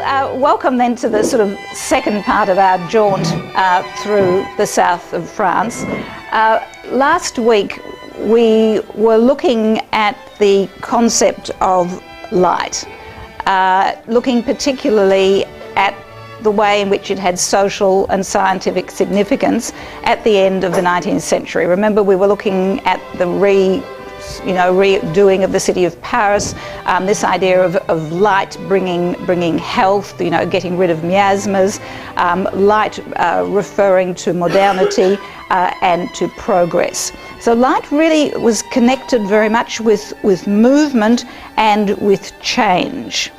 Welcome then to the sort of second part of our jaunt through the south of France. Last week we were looking at the concept of light, looking particularly at the way in which it had social and scientific significance at the end of the 19th century. Remember, we were looking at the redoing of the city of Paris, this idea of light bringing health, getting rid of miasmas, light referring to modernity and to progress. So light really was connected very much with movement and with change.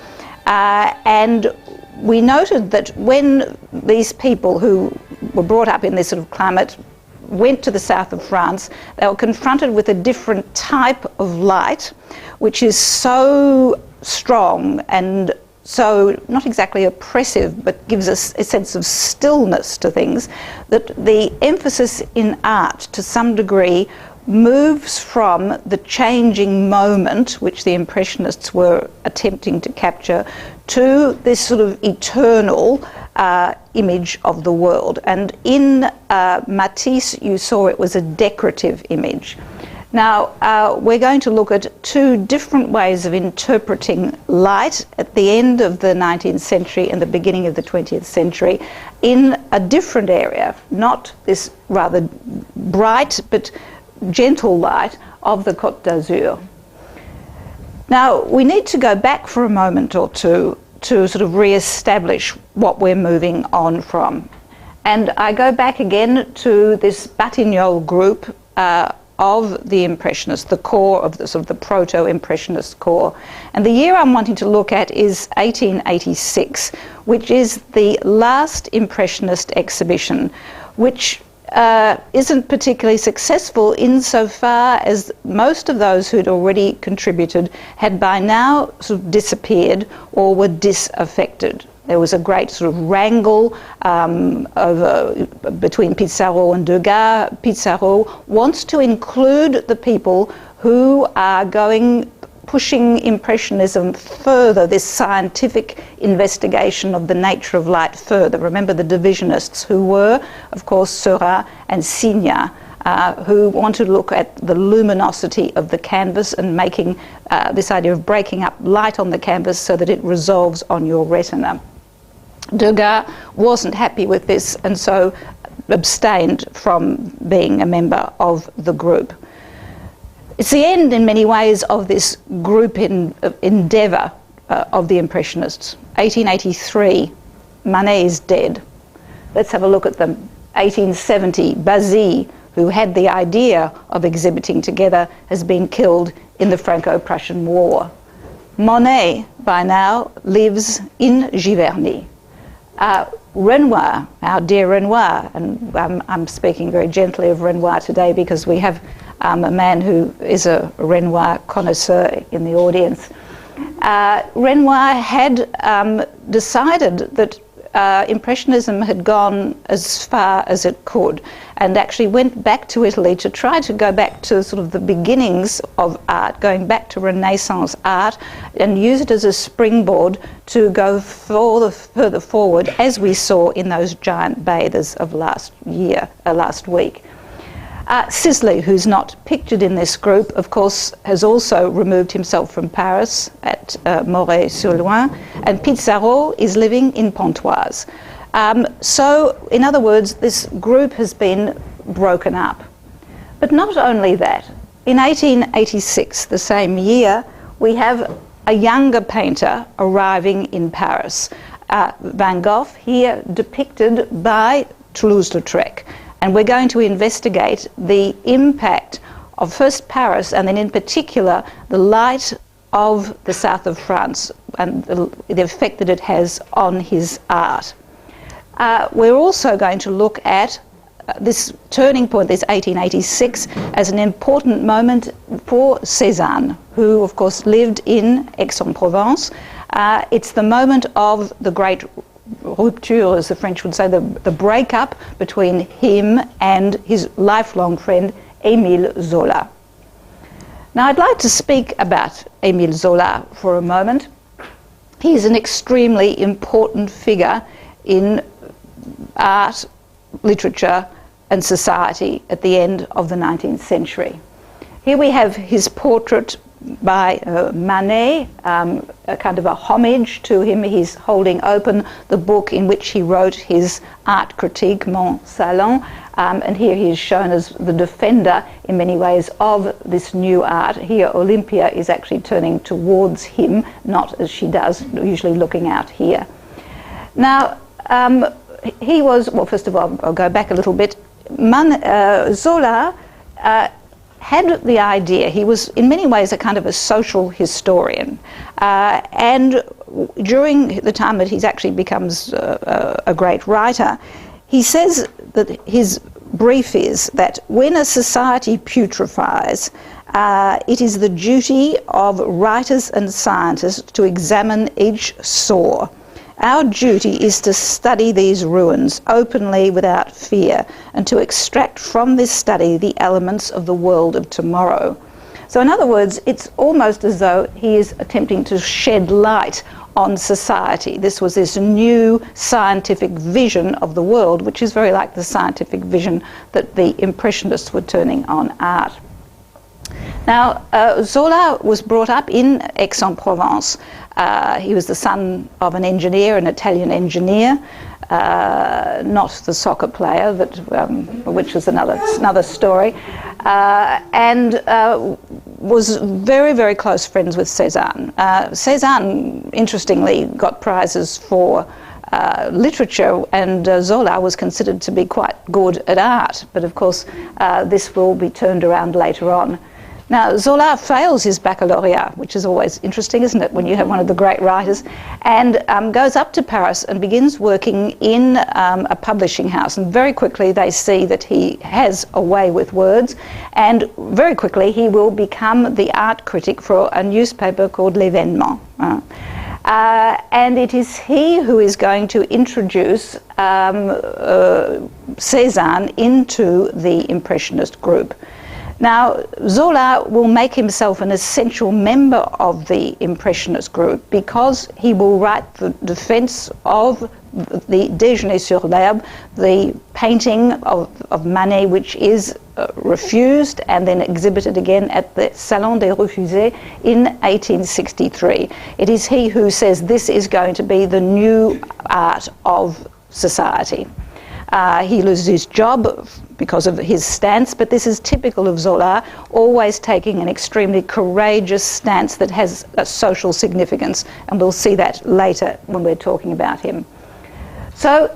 And we noted that when these people who were brought up in this sort of climate went to the south of France, they were confronted with a different type of light, which is so strong and so not exactly oppressive, but gives us a sense of stillness to things, that the emphasis in art to some degree moves from the changing moment, which the Impressionists were attempting to capture, to this sort of eternal image of the world. And in Matisse, you saw it was a decorative image. Now, we're going to look at two different ways of interpreting light at the end of the 19th century and the beginning of the 20th century in a different area, not this rather bright but gentle light of the Côte d'Azur. Now, we need to go back for a moment or two to sort of re-establish what we're moving on from. And I go back again to this Batignolles group of the Impressionists, the core of the sort of the proto-Impressionist core. And the year I'm wanting to look at is 1886, which is the last Impressionist exhibition, which isn't particularly successful insofar as most of those who'd already contributed had by now sort of disappeared or were disaffected. There was a great sort of wrangle between Pissarro and Degas. Pissarro wants to include the people who are pushing Impressionism further, this scientific investigation of the nature of light further. Remember the divisionists who were, of course, Seurat and Signa, who wanted to look at the luminosity of the canvas and making this idea of breaking up light on the canvas so that it resolves on your retina. Degas wasn't happy with this and so abstained from being a member of the group. It's the end, in many ways, of this group endeavour of the Impressionists. 1883, Manet is dead. Let's have a look at them. 1870, Bazille, who had the idea of exhibiting together, has been killed in the Franco-Prussian War. Monet, by now, lives in Giverny. Renoir, our dear Renoir, and I'm speaking very gently of Renoir today because we have a man who is a Renoir connoisseur in the audience. Renoir had decided that Impressionism had gone as far as it could and actually went back to Italy to try to go back to sort of the beginnings of art, going back to Renaissance art, and use it as a springboard to go further forward, as we saw in those giant bathers of last week. Sisley, who's not pictured in this group, of course, has also removed himself from Paris at Moret-sur-Loing, and Pissarro is living in Pontoise. So, in other words, this group has been broken up. But not only that, in 1886, the same year, we have a younger painter arriving in Paris, Van Gogh, here depicted by Toulouse-Lautrec. And we're going to investigate the impact of first Paris and then in particular the light of the south of France and the effect that it has on his art. We're also going to look at this turning point, this 1886, as an important moment for Cézanne, who of course lived in Aix-en-Provence. It's the moment of the great rupture, as the French would say, the breakup between him and his lifelong friend Emile Zola. Now I'd like to speak about Emile Zola for a moment. He's an extremely important figure in art, literature and society at the end of the 19th century. Here we have his portrait by Manet, a kind of a homage to him. He's holding open the book in which he wrote his art critique, Mon Salon, and here he is shown as the defender in many ways of this new art. Here Olympia is actually turning towards him, not as she does, usually looking out here. Now, he was, well, first of all, I'll go back a little bit. Zola had the idea, he was in many ways a kind of a social historian, and during the time that he actually becomes a great writer, he says that his brief is that when a society putrefies, it is the duty of writers and scientists to examine each sore. Our duty is to study these ruins openly without fear and to extract from this study the elements of the world of tomorrow. So in other words, it's almost as though he is attempting to shed light on society. This was this new scientific vision of the world, which is very like the scientific vision that the Impressionists were turning on art. Now, Zola was brought up in Aix-en-Provence. He was the son of an engineer, an Italian engineer, not the soccer player, but, which is another story, and was very, very close friends with Cézanne. Cézanne, interestingly, got prizes for literature, and Zola was considered to be quite good at art, but of course this will be turned around later on. Now, Zola fails his baccalaureate, which is always interesting, isn't it, when you have one of the great writers, and goes up to Paris and begins working in a publishing house. And very quickly they see that he has a way with words, and very quickly he will become the art critic for a newspaper called L'Événement. And it is he who is going to introduce Cézanne into the Impressionist group. Now, Zola will make himself an essential member of the Impressionist group because he will write the defense of the Déjeuner sur l'herbe, the painting of Manet, which is refused and then exhibited again at the Salon des Refusés in 1863. It is he who says this is going to be the new art of society. He loses his job because of his stance, but this is typical of Zola, always taking an extremely courageous stance that has a social significance, and we'll see that later when we're talking about him. So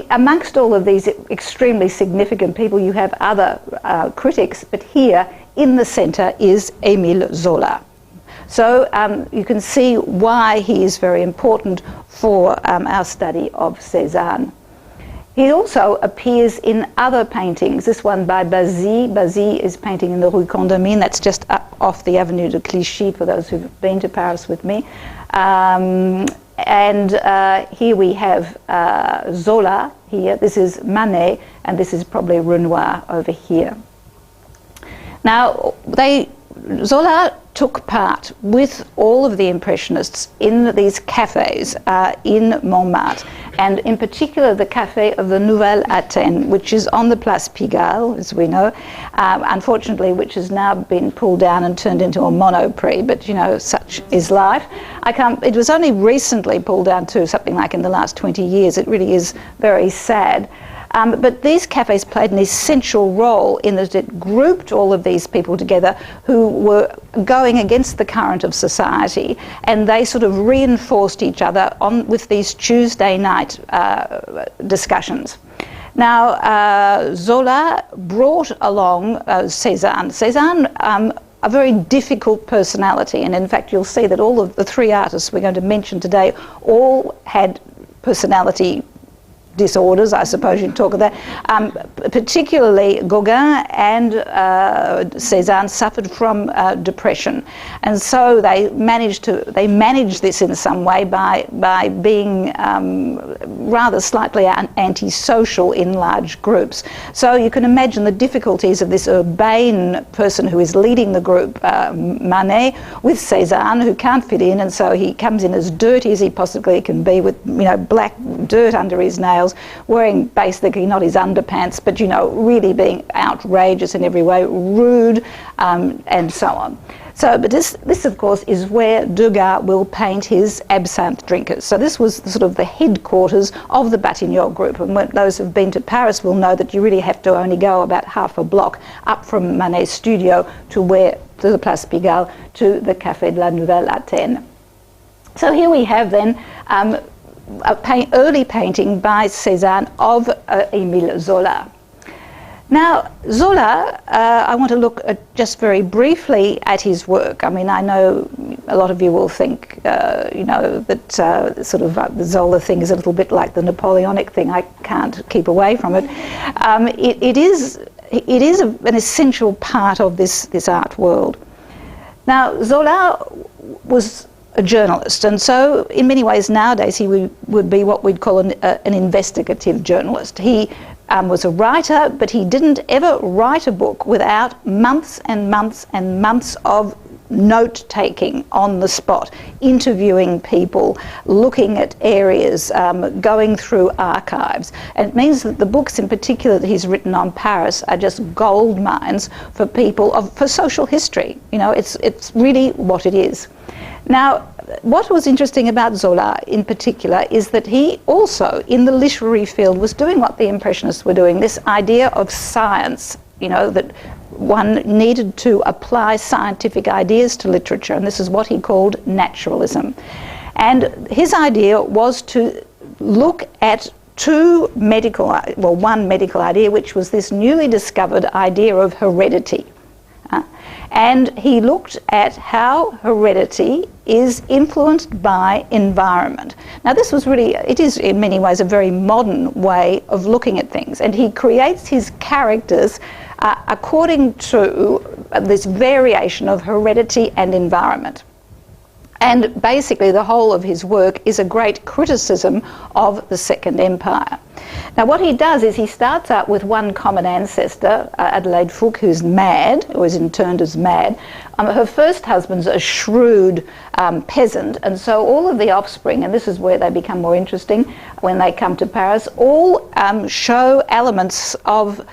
amongst all of these extremely significant people, you have other critics, but here in the centre is Emile Zola. So you can see why he is very important for our study of Cézanne. He also appears in other paintings. This one by Bazy. Bazy is painting in the Rue Condamine. That's just up off the Avenue de Clichy for those who've been to Paris with me. And here we have Zola here. This is Manet, and this is probably Renoir over here. Now, Zola took part with all of the Impressionists in these cafes in Montmartre, and in particular the Café of the Nouvelle Athènes, which is on the Place Pigalle, as we know, unfortunately, which has now been pulled down and turned into a monoprix, but you know, such is life. It was only recently pulled down too, something like in the last 20 years. It really is very sad. But these cafes played an essential role in that it grouped all of these people together who were going against the current of society, and they sort of reinforced each other with these Tuesday night discussions. Now, Zola brought along Cézanne. Cézanne, a very difficult personality, and in fact you'll see that all of the three artists we're going to mention today all had personality disorders, I suppose you'd talk of that. Particularly Gauguin and Cézanne suffered from depression, and so they managed this in some way by being rather slightly antisocial in large groups. So you can imagine the difficulties of this urbane person who is leading the group, Manet, with Cézanne, who can't fit in, and so he comes in as dirty as he possibly can be, with black dirt under his nails, wearing basically not his underpants, but really being outrageous in every way, rude, and so on. So, but this of course is where Degas will paint his absinthe drinkers. So this was sort of the headquarters of the Batignolles group, and those who've been to Paris will know that you really have to only go about half a block up from Manet's studio to the Place Pigalle, to the Café de la Nouvelle Athènes. So here we have then early painting by Cézanne of Emile Zola. Now, Zola, I want to look just very briefly at his work. I mean, I know a lot of you will think, that sort of the Zola thing is a little bit like the Napoleonic thing. I can't keep away from it. It is an essential part of this art world. Now, Zola was a journalist, and so in many ways nowadays he would be what we'd call an investigative journalist. He was a writer, but he didn't ever write a book without months and months and months of note-taking on the spot, interviewing people, looking at areas, going through archives. And it means that the books in particular that he's written on Paris are just gold mines for people, for social history. It's really what it is. Now, what was interesting about Zola in particular is that he also, in the literary field, was doing what the Impressionists were doing, this idea of science, that one needed to apply scientific ideas to literature, and this is what he called naturalism. And his idea was to look at one medical idea, which was this newly discovered idea of heredity. And he looked at how heredity is influenced by environment. Now this was it is in many ways a very modern way of looking at things, and he creates his characters according to this variation of heredity and environment. And basically the whole of his work is a great criticism of the Second Empire. Now what he does is he starts out with one common ancestor, Adelaide Fouque, who's mad, who is interned as mad. Her first husband's a shrewd peasant, and so all of the offspring, and this is where they become more interesting when they come to Paris, all show elements of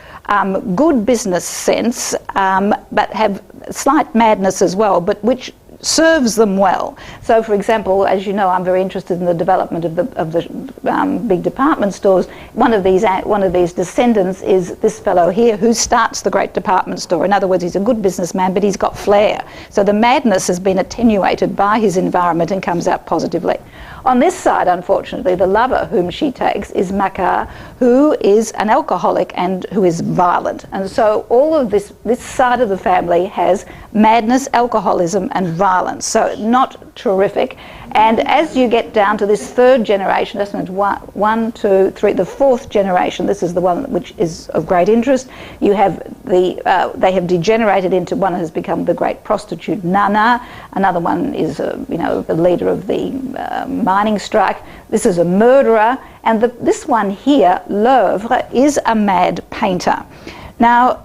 good business sense, but have slight madness as well, but which serves them well. So, for example, as you know, I'm very interested in the development of the big department stores. One of these descendants is this fellow here, who starts the great department store. In other words, he's a good businessman, but he's got flair. So the madness has been attenuated by his environment and comes out positively. On this side, unfortunately, the lover whom she takes is Macquart, who is an alcoholic and who is violent. And so all of this side of the family has madness, alcoholism, and violence. So not terrific. And as you get down to this third generation, that's one, two, three, the fourth generation, this is the one which is of great interest. You have they have degenerated into, one has become the great prostitute Nana, another one is the leader of the mining strike. This is a murderer, and this one here, L'Oeuvre, is a mad painter. Now,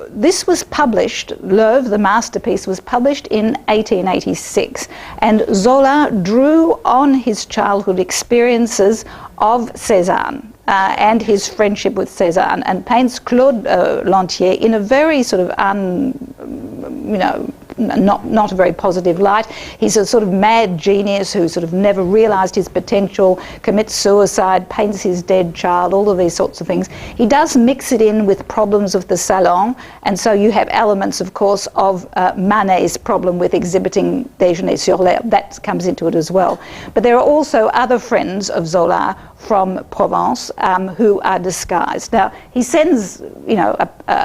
this was published, L'Oeuvre, the masterpiece, was published in 1886, and Zola drew on his childhood experiences of Cézanne and his friendship with Cézanne, and paints Claude Lantier in a very sort of not a very positive light. He's a sort of mad genius who sort of never realised his potential, commits suicide, paints his dead child, all of these sorts of things. He does mix it in with problems of the salon, and so you have elements, of course, of Manet's problem with exhibiting Déjeuner sur l'herbe. That comes into it as well. But there are also other friends of Zola from Provence who are disguised. Now, he sends,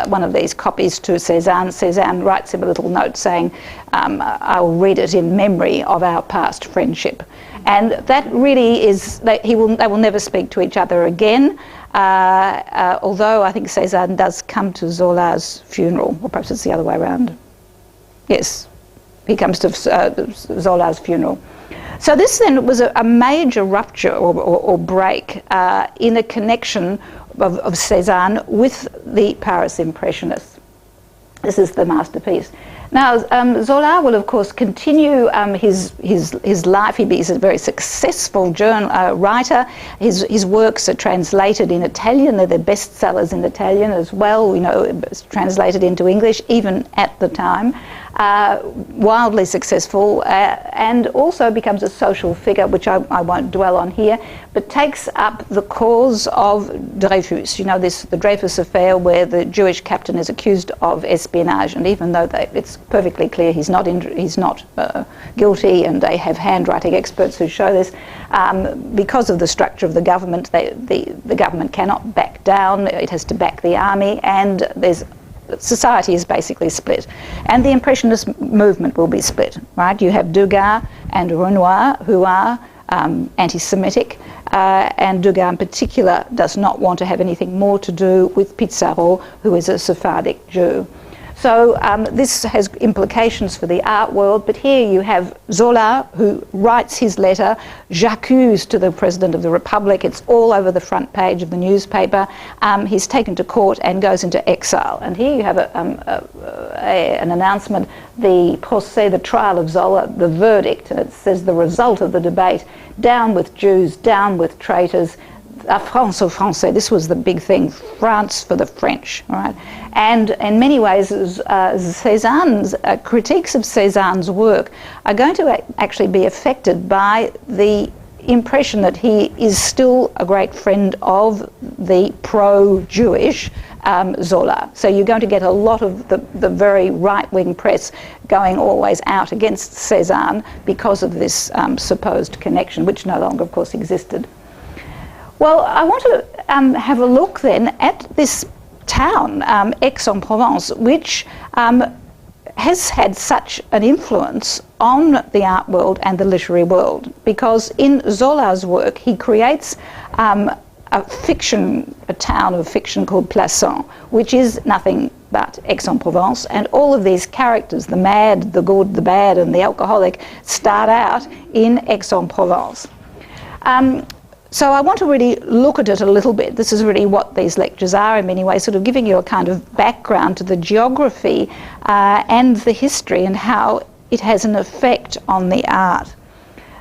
one of these copies to Cézanne. Cézanne writes him a little note saying, saying, I'll read it in memory of our past friendship. And that really is, they will never speak to each other again, although I think Cézanne does come to Zola's funeral, or perhaps it's the other way around. Yes, he comes to Zola's funeral. So this then was a major rupture or break in a connection of Cézanne with the Paris Impressionists. This is the masterpiece. Now, Zola will, of course, continue his life. He's a very successful writer. His works are translated in Italian. They're the bestsellers in Italian as well. You know, it's translated into English, even at the time. Wildly successful, and also becomes a social figure, which I won't dwell on here, but takes up the cause of Dreyfus. You know, the Dreyfus affair, where the Jewish captain is accused of espionage, and even though it's perfectly clear he's not guilty, and they have handwriting experts who show this, because of the structure of the government, the government cannot back down. It has to back the army, and society is basically split, and the Impressionist movement will be split, right? You have Degas and Renoir, who are anti-Semitic, and Degas in particular does not want to have anything more to do with Pissarro, who is a Sephardic Jew. So this has implications for the art world, but here you have Zola, who writes his letter, j'accuse, to the President of the Republic. It's all over the front page of the newspaper. He's taken to court and goes into exile. And here you have an announcement, the procès, the trial of Zola, the verdict, and it says the result of the debate: down with Jews, down with traitors, La France aux Français. This was the big thing, France for the French, right? And in many ways, Cézanne's critiques of Cézanne's work are going to actually be affected by the impression that he is still a great friend of the pro-Jewish Zola. So you're going to get a lot of the very right-wing press going always out against Cézanne because of this supposed connection, which no longer, of course, existed. Well, I want to have a look then at this town, Aix-en-Provence, which has had such an influence on the art world and the literary world, because in Zola's work he creates a town of fiction called Plassans, which is nothing but Aix-en-Provence, and all of these characters, the mad, the good, the bad, and the alcoholic, start out in Aix-en-Provence. So I want to really look at it a little bit. This is really what these lectures are in many ways, sort of giving you a kind of background to the geography and the history and how it has an effect on the art.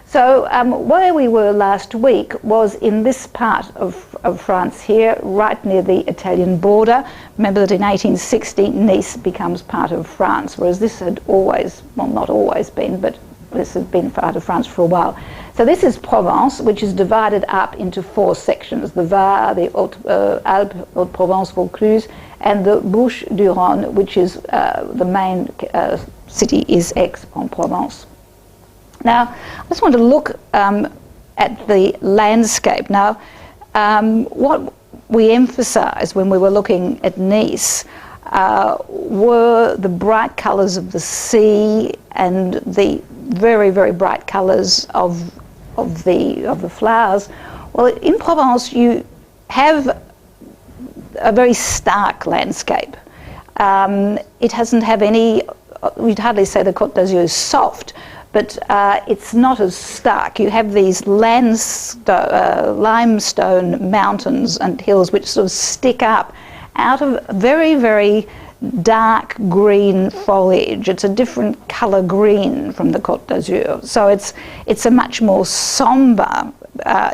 So where we were last week was in this part of France here, right near the Italian border. Remember that in 1860 Nice becomes part of France, whereas this had always, well, not always been, but this has been part of France for a while. So this is Provence, which is divided up into 4 sections: the Var, the Alpes, Haute-Provence, Vaucluse, and the Bouches-du-Rhône, which is the main city is Aix-en-Provence. Now, I just want to look at the landscape. Now, what we emphasised when we were looking at Nice were the bright colours of the sea and the very, very bright colours of the flowers. Well, in Provence you have a very stark landscape. It doesn't have any, we'd hardly say the Côte d'Azur is soft, but it's not as stark. You have these limestone mountains and hills which sort of stick up out of very, very dark green foliage. It's a different colour green from the Côte d'Azur. So it's a much more sombre,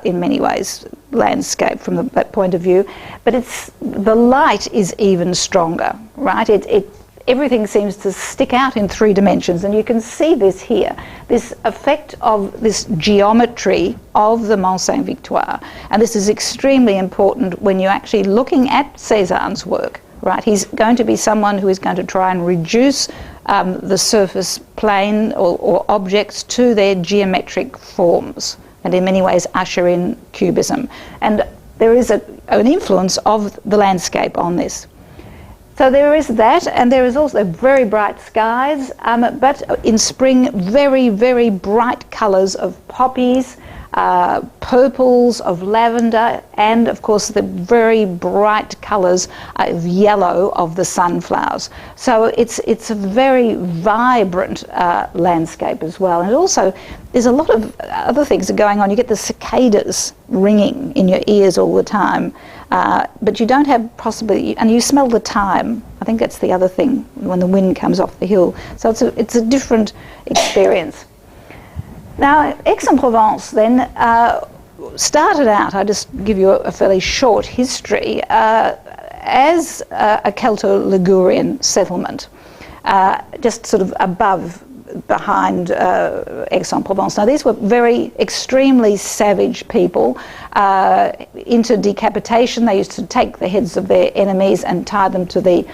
in many ways, landscape from that point of view. But the light is even stronger, right? Everything seems to stick out in 3 dimensions, and you can see this here, this effect of this geometry of the Mont Saint-Victoire. And this is extremely important when you're actually looking at Cézanne's work. Right, he's going to be someone who is going to try and reduce the surface plane or objects to their geometric forms, and in many ways usher in Cubism. And there is an influence of the landscape on this. So there is that, and there is also very bright skies, but in spring, very, very bright colours of poppies, purples of lavender, and of course the very bright colours of yellow of the sunflowers. So it's a very vibrant landscape as well. And also there's a lot of other things that are going on. You get the cicadas ringing in your ears all the time, but you don't have possibly, and you smell the thyme. I think that's the other thing when the wind comes off the hill. So it's a different experience. Now, Aix-en-Provence then started out, I'll just give you a fairly short history, as a Celto-Ligurian settlement, just sort of behind Aix-en-Provence. Now, these were extremely savage people, into decapitation. They used to take the heads of their enemies and tie them to the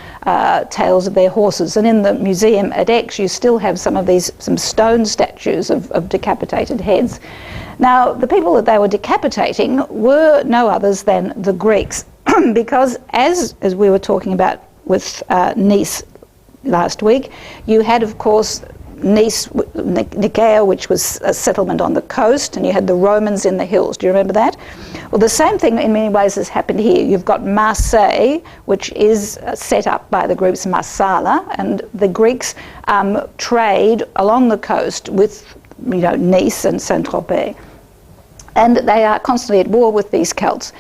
tails of their horses. And in the museum at Aix, you still have some stone statues of decapitated heads. Now, the people that they were decapitating were no others than the Greeks, because as we were talking about with Nice last week, you had, of course, Nice, Nicaea, which was a settlement on the coast, and you had the Romans in the hills. Do you remember that? Well, the same thing in many ways has happened here. You've got Marseille, which is set up by the groups Marsala, and the Greeks trade along the coast with, Nice and Saint-Tropez. And they are constantly at war with these Celts.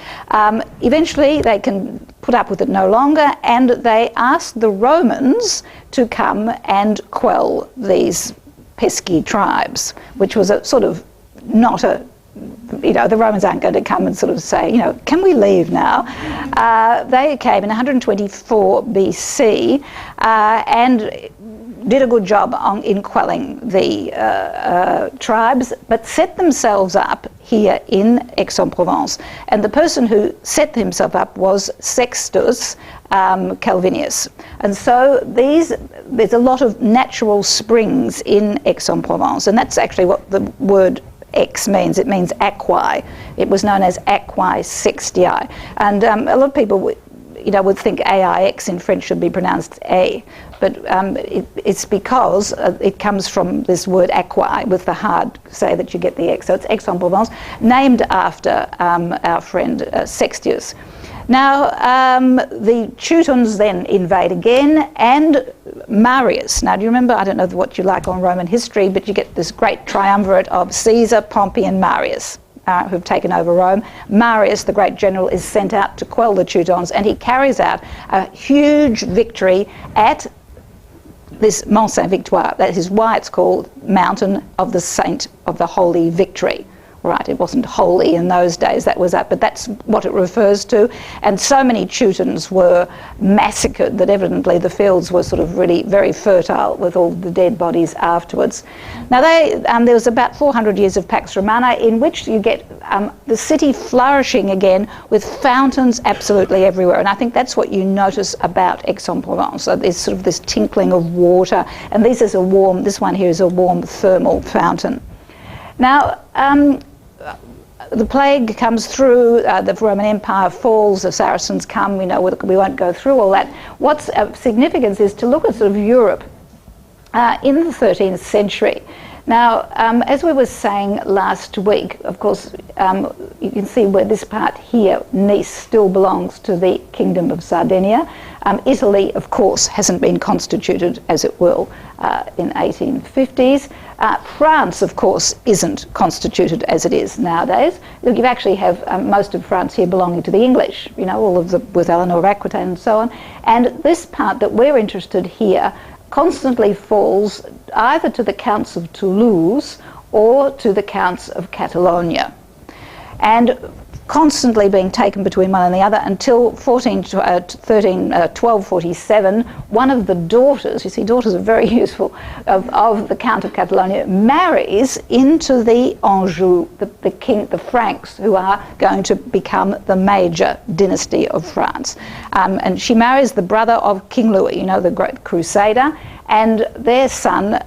Eventually, they can put up with it no longer, and they ask the Romans to come and quell these pesky tribes, which was a sort of not a, the Romans aren't going to come and sort of say, can we leave now? They came in 124 BC and did a good job in quelling the tribes, but set themselves up here in Aix-en-Provence. And the person who set himself up was Sextus Calvinus. And so there's a lot of natural springs in Aix-en-Provence, and that's actually what the word Aix means. It means aquae. It was known as aquae sextii. And a lot of people would think AIX in French should be pronounced A, but it's because it comes from this word aquae with the hard say that you get the X. So it's Aix-en-Provence, named after our friend Sextius. Now, the Teutons then invade again, and Marius. Now, do you remember, I don't know what you like on Roman history, but you get this great triumvirate of Caesar, Pompey, and Marius. Who've taken over Rome. Marius, the great general, is sent out to quell the Teutons, and he carries out a huge victory at this Mont Saint-Victoire. That is why it's called Mountain of the Saint of the Holy Victory. Right, it wasn't holy in those days, that was up, but that's what it refers to. And so many Teutons were massacred that evidently the fields were sort of really very fertile with all the dead bodies afterwards. Now there was about 400 years of Pax Romana in which you get the city flourishing again with fountains absolutely everywhere. And I think that's what you notice about Aix-en-Provence. So there's sort of this tinkling of water, and this one here is a warm thermal fountain. Now, the plague comes through, the Roman Empire falls, the Saracens come, we won't go through all that. What's of significance is to look at sort of Europe in the 13th century. Now, as we were saying last week, of course, you can see where this part here, Nice, still belongs to the Kingdom of Sardinia. Italy, of course, hasn't been constituted, as it will, in 1850s. France, of course, isn't constituted as it is nowadays. You actually have most of France here belonging to the English, all of with Eleanor of Aquitaine and so on. And this part that we're interested here constantly falls either to the Counts of Toulouse or to the Counts of Catalonia, and constantly being taken between one and the other until 1247, one of the daughters, you see daughters are very useful, of the Count of Catalonia, marries into the Anjou, the Franks, who are going to become the major dynasty of France. And she marries the brother of King Louis, the great crusader, and their son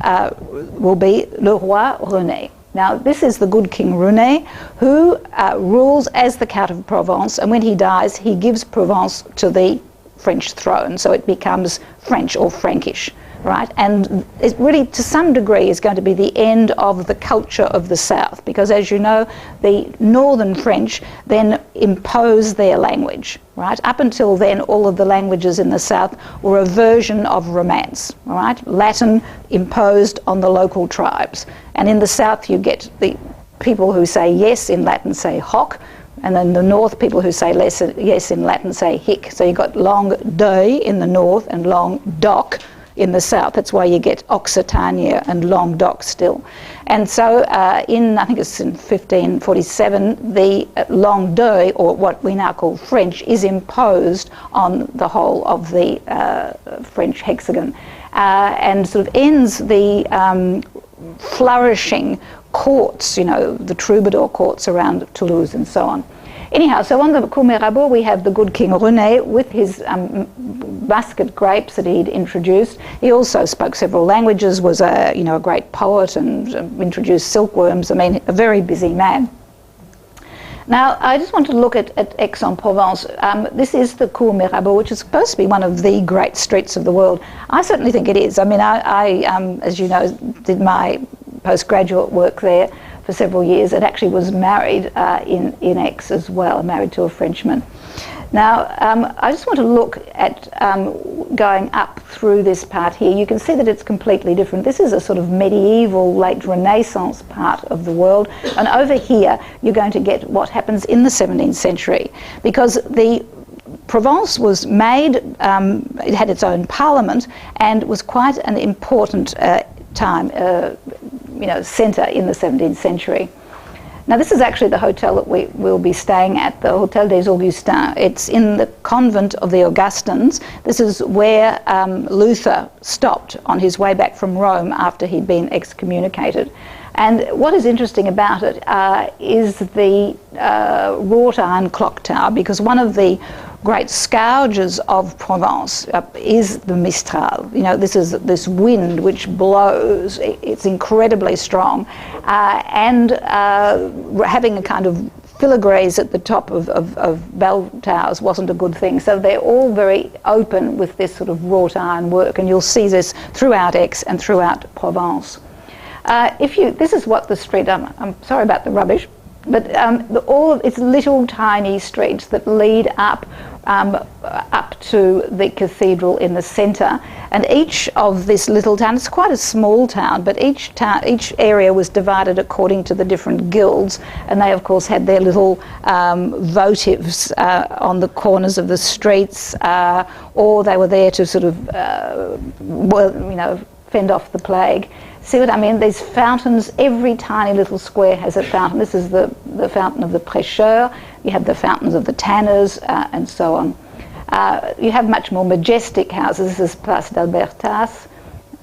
will be Le Roi René. Now, this is the good King René, who rules as the Count of Provence, and when he dies, he gives Provence to the French throne, so it becomes French or Frankish, right? And it really, to some degree, is going to be the end of the culture of the South, because as you know, the Northern French then imposed their language, right? Up until then, all of the languages in the South were a version of Romance, right? Latin imposed on the local tribes. And in the South, you get the people who say yes in Latin say hoc, and then the North, people who say yes in Latin say hic. So you've got langue d'oeil in the North and langue d'oc in the South. That's why you get Occitania and Languedoc still. And so I think it's in 1547, the langue d'oeil, or what we now call French, is imposed on the whole of the French hexagon, and sort of ends the flourishing courts, you know, the troubadour courts around Toulouse and so on. Anyhow, so on the Cours Mirabeau we have the good King René with his basket grapes that he'd introduced. He also spoke several languages, was a great poet, and introduced silkworms. I mean, a very busy man. Now, I just want to look at Aix-en-Provence. This is the Cours Mirabeau, which is supposed to be one of the great streets of the world. I certainly think it is. I mean, I as you know, did my postgraduate work there for several years, and actually was married in Aix as well, married to a Frenchman. Now, I just want to look at going up through this part here. You can see that it's completely different. This is a sort of medieval, late Renaissance part of the world, and over here you're going to get what happens in the 17th century, because the Provence was made, it had its own parliament, and was quite an important centre in the 17th century. Now, this is actually the hotel that we will be staying at, the Hôtel des Augustins. It's in the convent of the Augustins. This is where Luther stopped on his way back from Rome after he'd been excommunicated. And what is interesting about it is the wrought iron clock tower, because one of the great scourges of Provence is the Mistral. You know, this is this wind which blows. It's incredibly strong, and having a kind of filigrees at the top of bell towers wasn't a good thing. So they're all very open with this sort of wrought iron work, and you'll see this throughout Aix and throughout Provence. This is what the street. I'm sorry about the rubbish, but it's little tiny streets that lead up to the cathedral in the centre, and each of this little town, it's quite a small town, but each area was divided according to the different guilds, and they of course had their little votives on the corners of the streets, or they were there to sort of fend off the plague. See what I mean? These fountains, every tiny little square has a fountain. This is the fountain of the prêcheurs. You have the fountains of the tanners, and so on. You have much more majestic houses. This is Place d'Albertas.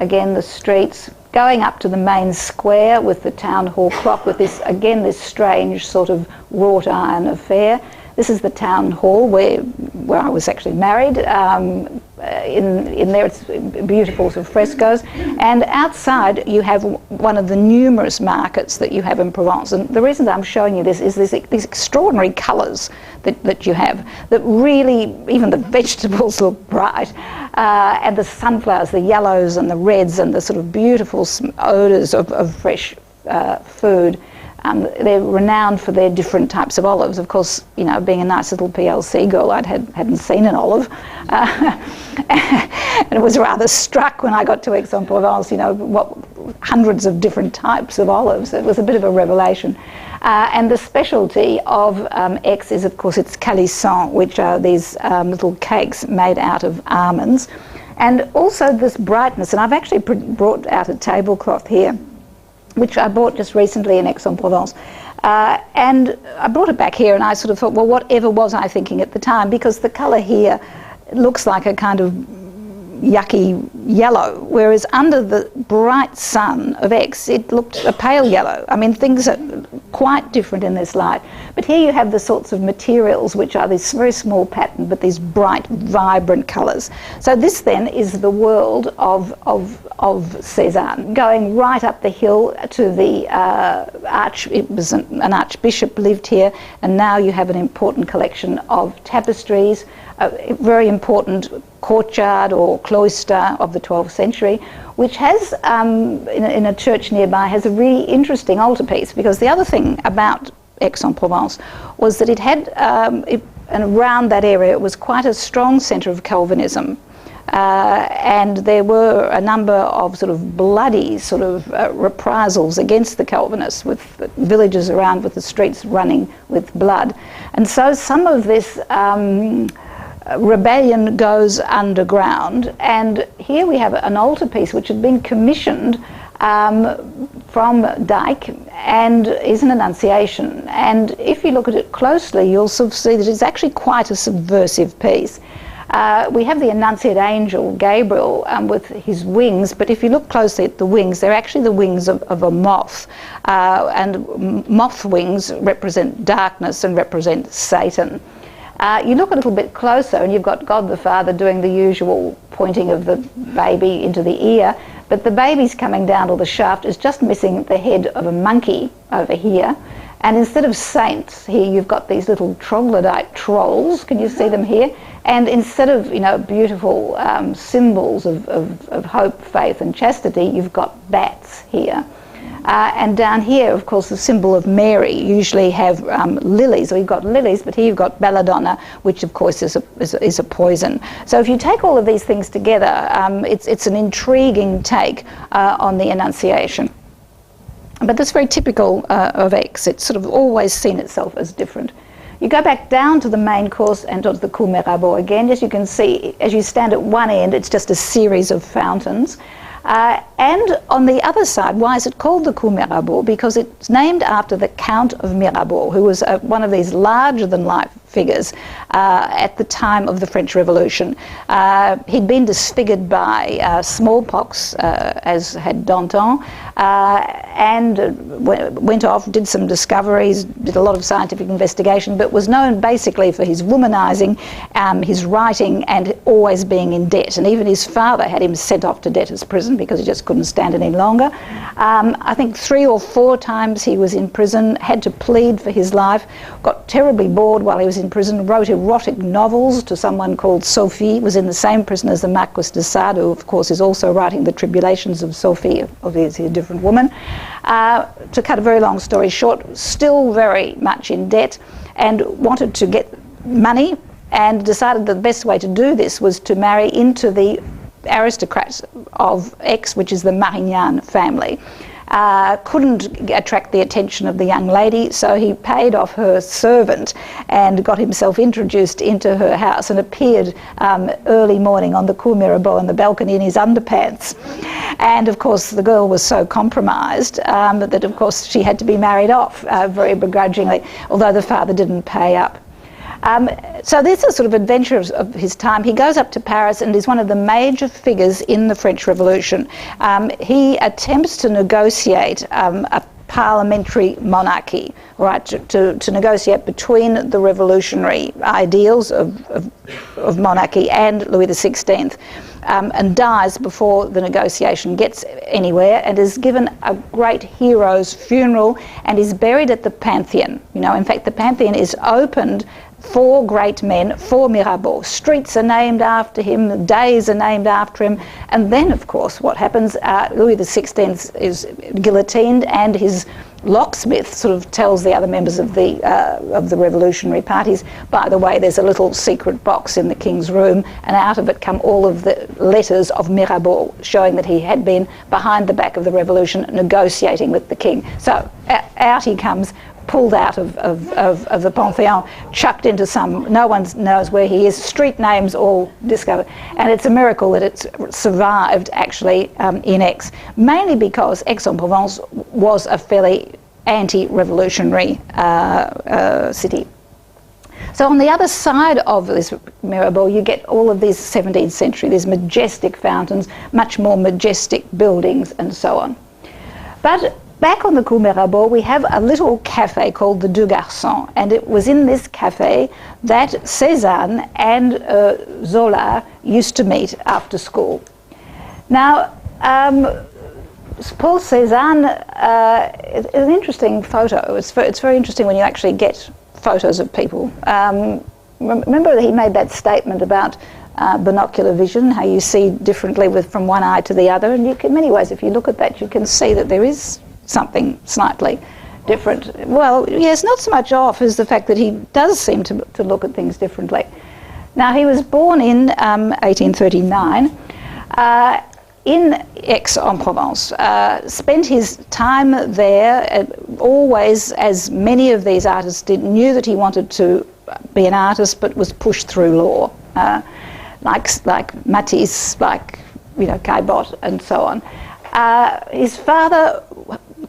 Again, the streets going up to the main square with the town hall clock, with this strange sort of wrought iron affair. This is the town hall where I was actually married. In there it's beautiful sort of frescoes, and outside you have one of the numerous markets that you have in Provence. And the reason that I'm showing you this is these extraordinary colours that you have, that really, even the vegetables look bright, and the sunflowers, the yellows and the reds, and the sort of beautiful odours of fresh food. They're renowned for their different types of olives. Of course, you know, being a nice little PLC girl, hadn't seen an olive. And it was rather struck when I got to Aix-en-Provence, you know, what hundreds of different types of olives. It was a bit of a revelation. And the specialty of Aix is, of course, its calissons, which are these little cakes made out of almonds. And also this brightness, and I've actually brought out a tablecloth here, which I bought just recently in Aix-en-Provence. And I brought it back here, and I sort of thought, well, whatever was I thinking at the time? Because the colour here looks like a kind of yucky yellow, whereas under the bright sun of Aix, it looked a pale yellow. I mean, things are quite different in this light. But here you have the sorts of materials which are this very small pattern, but these bright, vibrant colours. So this then is the world of Cézanne, going right up the hill to the it was an archbishop lived here, and now you have an important collection of tapestries, a very important courtyard or cloister of the 12th century, which has, in a church nearby, has a really interesting altarpiece, because the other thing about Aix-en-Provence was that it had, and around that area, it was quite a strong centre of Calvinism. And there were a number of sort of bloody sort of reprisals against the Calvinists, with villages around with the streets running with blood. And so some of this rebellion goes underground, and here we have an altarpiece which had been commissioned from Dijk and is an Annunciation. And if you look at it closely, you'll sort of see that it's actually quite a subversive piece. We have the Annunciate Angel, Gabriel, with his wings, but if you look closely at the wings, they're actually the wings of a moth. And moth wings represent darkness and represent Satan. You look a little bit closer and you've got God the Father doing the usual pointing of the baby into the ear, but the baby's coming down, or the shaft is just missing the head of a monkey over here. And instead of saints, here you've got these little troglodyte trolls. Can you see them here? And instead of, you know, beautiful symbols of hope, faith and chastity, you've got bats here. And down here, of course, the symbol of Mary, you usually have lilies, or you've got lilies, but here you've got belladonna, which of course is a poison. So if you take all of these things together, it's an intriguing take on the Annunciation. But that's very typical of Aix. It's sort of always seen itself as different. You go back down to the main course and to the Cours Mirabeau again. As you can see, as you stand at one end, it's just a series of fountains. And on the other side, why is it called the Cours Mirabeau? Because it's named after the Count of Mirabeau, who was one of these larger-than-life figures at the time of the French Revolution. He'd been disfigured by smallpox, as had Danton, and went off, did some discoveries, did a lot of scientific investigation, but was known basically for his womanizing, his writing, and always being in debt. And even his father had him sent off to debtor's prison because he just couldn't stand any longer. I think 3 or 4 times he was in prison, had to plead for his life, got terribly bored while he was in prison, wrote erotic novels to someone called Sophie, was in the same prison as the Marquis de Sade, who of course is also writing The Tribulations of Sophie, obviously a different woman. To cut a very long story short, still very much in debt and wanted to get money, and decided that the best way to do this was to marry into the aristocrats of Aix, which is the Marignan family. Couldn't attract the attention of the young lady, so he paid off her servant and got himself introduced into her house and appeared early morning on the Cours Mirabeau on the balcony in his underpants. And of course the girl was so compromised that of course she had to be married off very begrudgingly, although the father didn't pay up. So this is sort of adventure of his time. He goes up to Paris and is one of the major figures in the French Revolution. He attempts to negotiate a parliamentary monarchy, right, to negotiate between the revolutionary ideals of monarchy and Louis XVI, and dies before the negotiation gets anywhere, and is given a great hero's funeral and is buried at the Pantheon. You know, in fact, the Pantheon is opened for great men, for Mirabeau. Streets are named after him, days are named after him, and then, of course, what happens, Louis XVI is guillotined, and his locksmith sort of tells the other members of the revolutionary parties, by the way, there's a little secret box in the king's room, and out of it come all of the letters of Mirabeau, showing that he had been behind the back of the revolution negotiating with the king. So out he comes, pulled out of the Pantheon, chucked into some, no one knows where he is, street names all discovered. And it's a miracle that it's survived actually in Aix, mainly because Aix-en-Provence was a fairly anti-revolutionary city. So on the other side of this Mirabeau, you get all of these 17th century, these majestic fountains, much more majestic buildings and so on. But back on the Cours Mirabeau, we have a little cafe called the Deux Garçons, and it was in this cafe that Cézanne and Zola used to meet after school. Now, Paul Cézanne is an interesting photo. It's very interesting when you actually get photos of people. Remember that he made that statement about binocular vision, how you see differently from one eye to the other, and you can, in many ways, if you look at that, you can see that there is something slightly different. Well, yes, not so much off as the fact that he does seem to look at things differently. Now, he was born in 1839 in Aix-en-Provence, spent his time there, always, as many of these artists did, knew that he wanted to be an artist, but was pushed through law, like Matisse, like, you know, Caillebotte, and so on. His father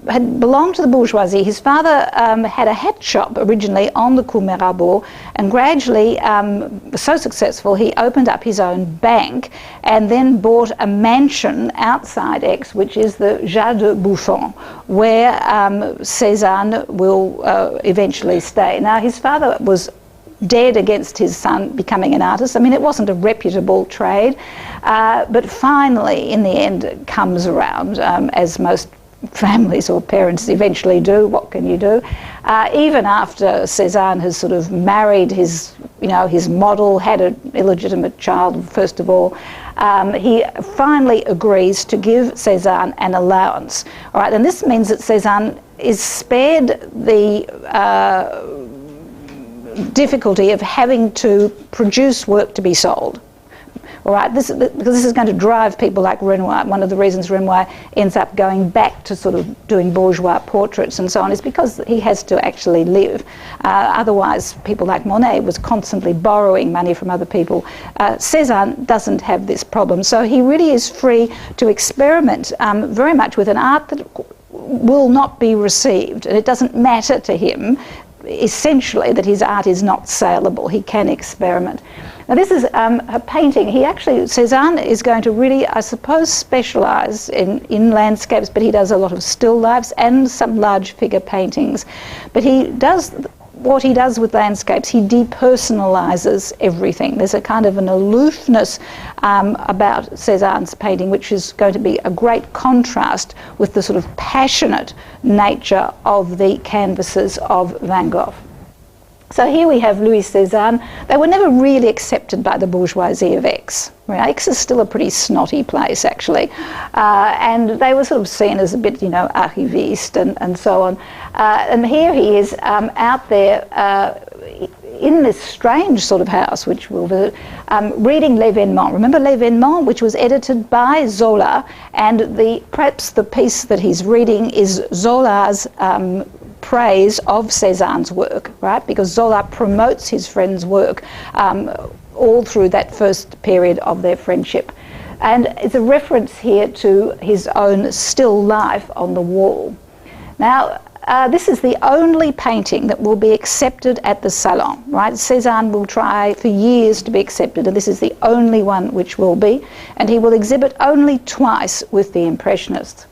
had belonged to the bourgeoisie. His father had a hat shop originally on the Cours Mirabeau, and gradually, was so successful, he opened up his own bank and then bought a mansion outside Aix, which is the Jardin Bouffon, where Cézanne will eventually stay. Now, his father was dead against his son becoming an artist. I mean, it wasn't a reputable trade, but finally, in the end, it comes around, as most families or parents eventually do. What can you do? Even after Cézanne has sort of married his, you know, his model, had an illegitimate child, first of all, he finally agrees to give Cézanne an allowance. All right, and this means that Cézanne is spared the difficulty of having to produce work to be sold. All right, because this is going to drive people like Renoir. One of the reasons Renoir ends up going back to sort of doing bourgeois portraits and so on is because he has to actually live. Otherwise, people like Monet was constantly borrowing money from other people. Cézanne doesn't have this problem, so he really is free to experiment very much with an art that will not be received, and it doesn't matter to him essentially that his art is not saleable. He can experiment. Now, this is a painting. He actually, Cézanne is going to really, I suppose, specialise in landscapes, but he does a lot of still lifes and some large figure paintings. But he does what he does with landscapes. He depersonalises everything. There's a kind of an aloofness about Cézanne's painting, which is going to be a great contrast with the sort of passionate nature of the canvases of Van Gogh. So here we have Louis Cézanne. They were never really accepted by the bourgeoisie of Aix. Aix is still a pretty snotty place, actually. And they were sort of seen as a bit, you know, arriviste and so on. And here he is out there in this strange sort of house, which we'll visit, reading L'Événement. Remember L'Événement, which was edited by Zola, and perhaps the piece that he's reading is Zola's praise of Cézanne's work, right? Because Zola promotes his friend's work all through that first period of their friendship. And it's a reference here to his own still life on the wall. Now, this is the only painting that will be accepted at the Salon, right? Cézanne will try for years to be accepted, and this is the only one which will be, and he will exhibit only twice with the Impressionists.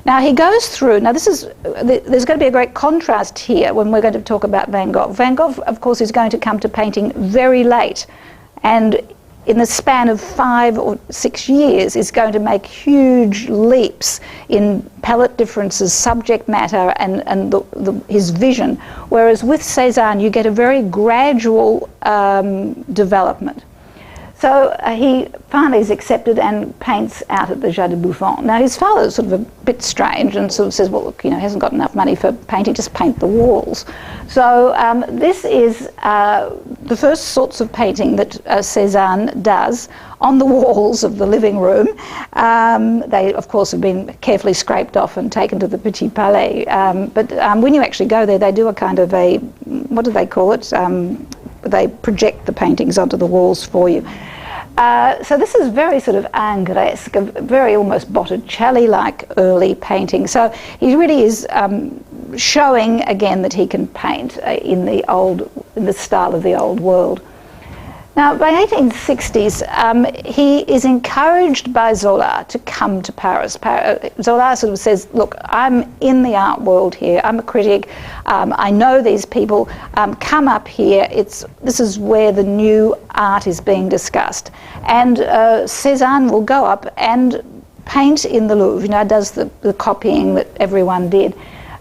Now, he goes through, there's going to be a great contrast here when we're going to talk about Van Gogh. Van Gogh, of course, is going to come to painting very late, and in the span of 5 or 6 years is going to make huge leaps in palette differences, subject matter, and his vision. Whereas with Cézanne, you get a very gradual development. So he finally is accepted and paints out at the Jardin Bouffon. Now, his father is sort of a bit strange and sort of says, well, look, you know, he hasn't got enough money for painting, just paint the walls. So this is the first sorts of painting that Cézanne does on the walls of the living room. They, of course, have been carefully scraped off and taken to the Petit Palais. But when you actually go there, they do a kind of a, what do they call it? They project the paintings onto the walls for you. So this is very sort of Ingresque, a very almost Botticelli-like early painting. So he really is showing again that he can paint in the style of the old world. Now, by 1860s, he is encouraged by Zola to come to Paris. Zola sort of says, look, I'm in the art world here, I'm a critic, I know these people, come up here, this is where the new art is being discussed. And Cézanne will go up and paint in the Louvre, does the copying that everyone did.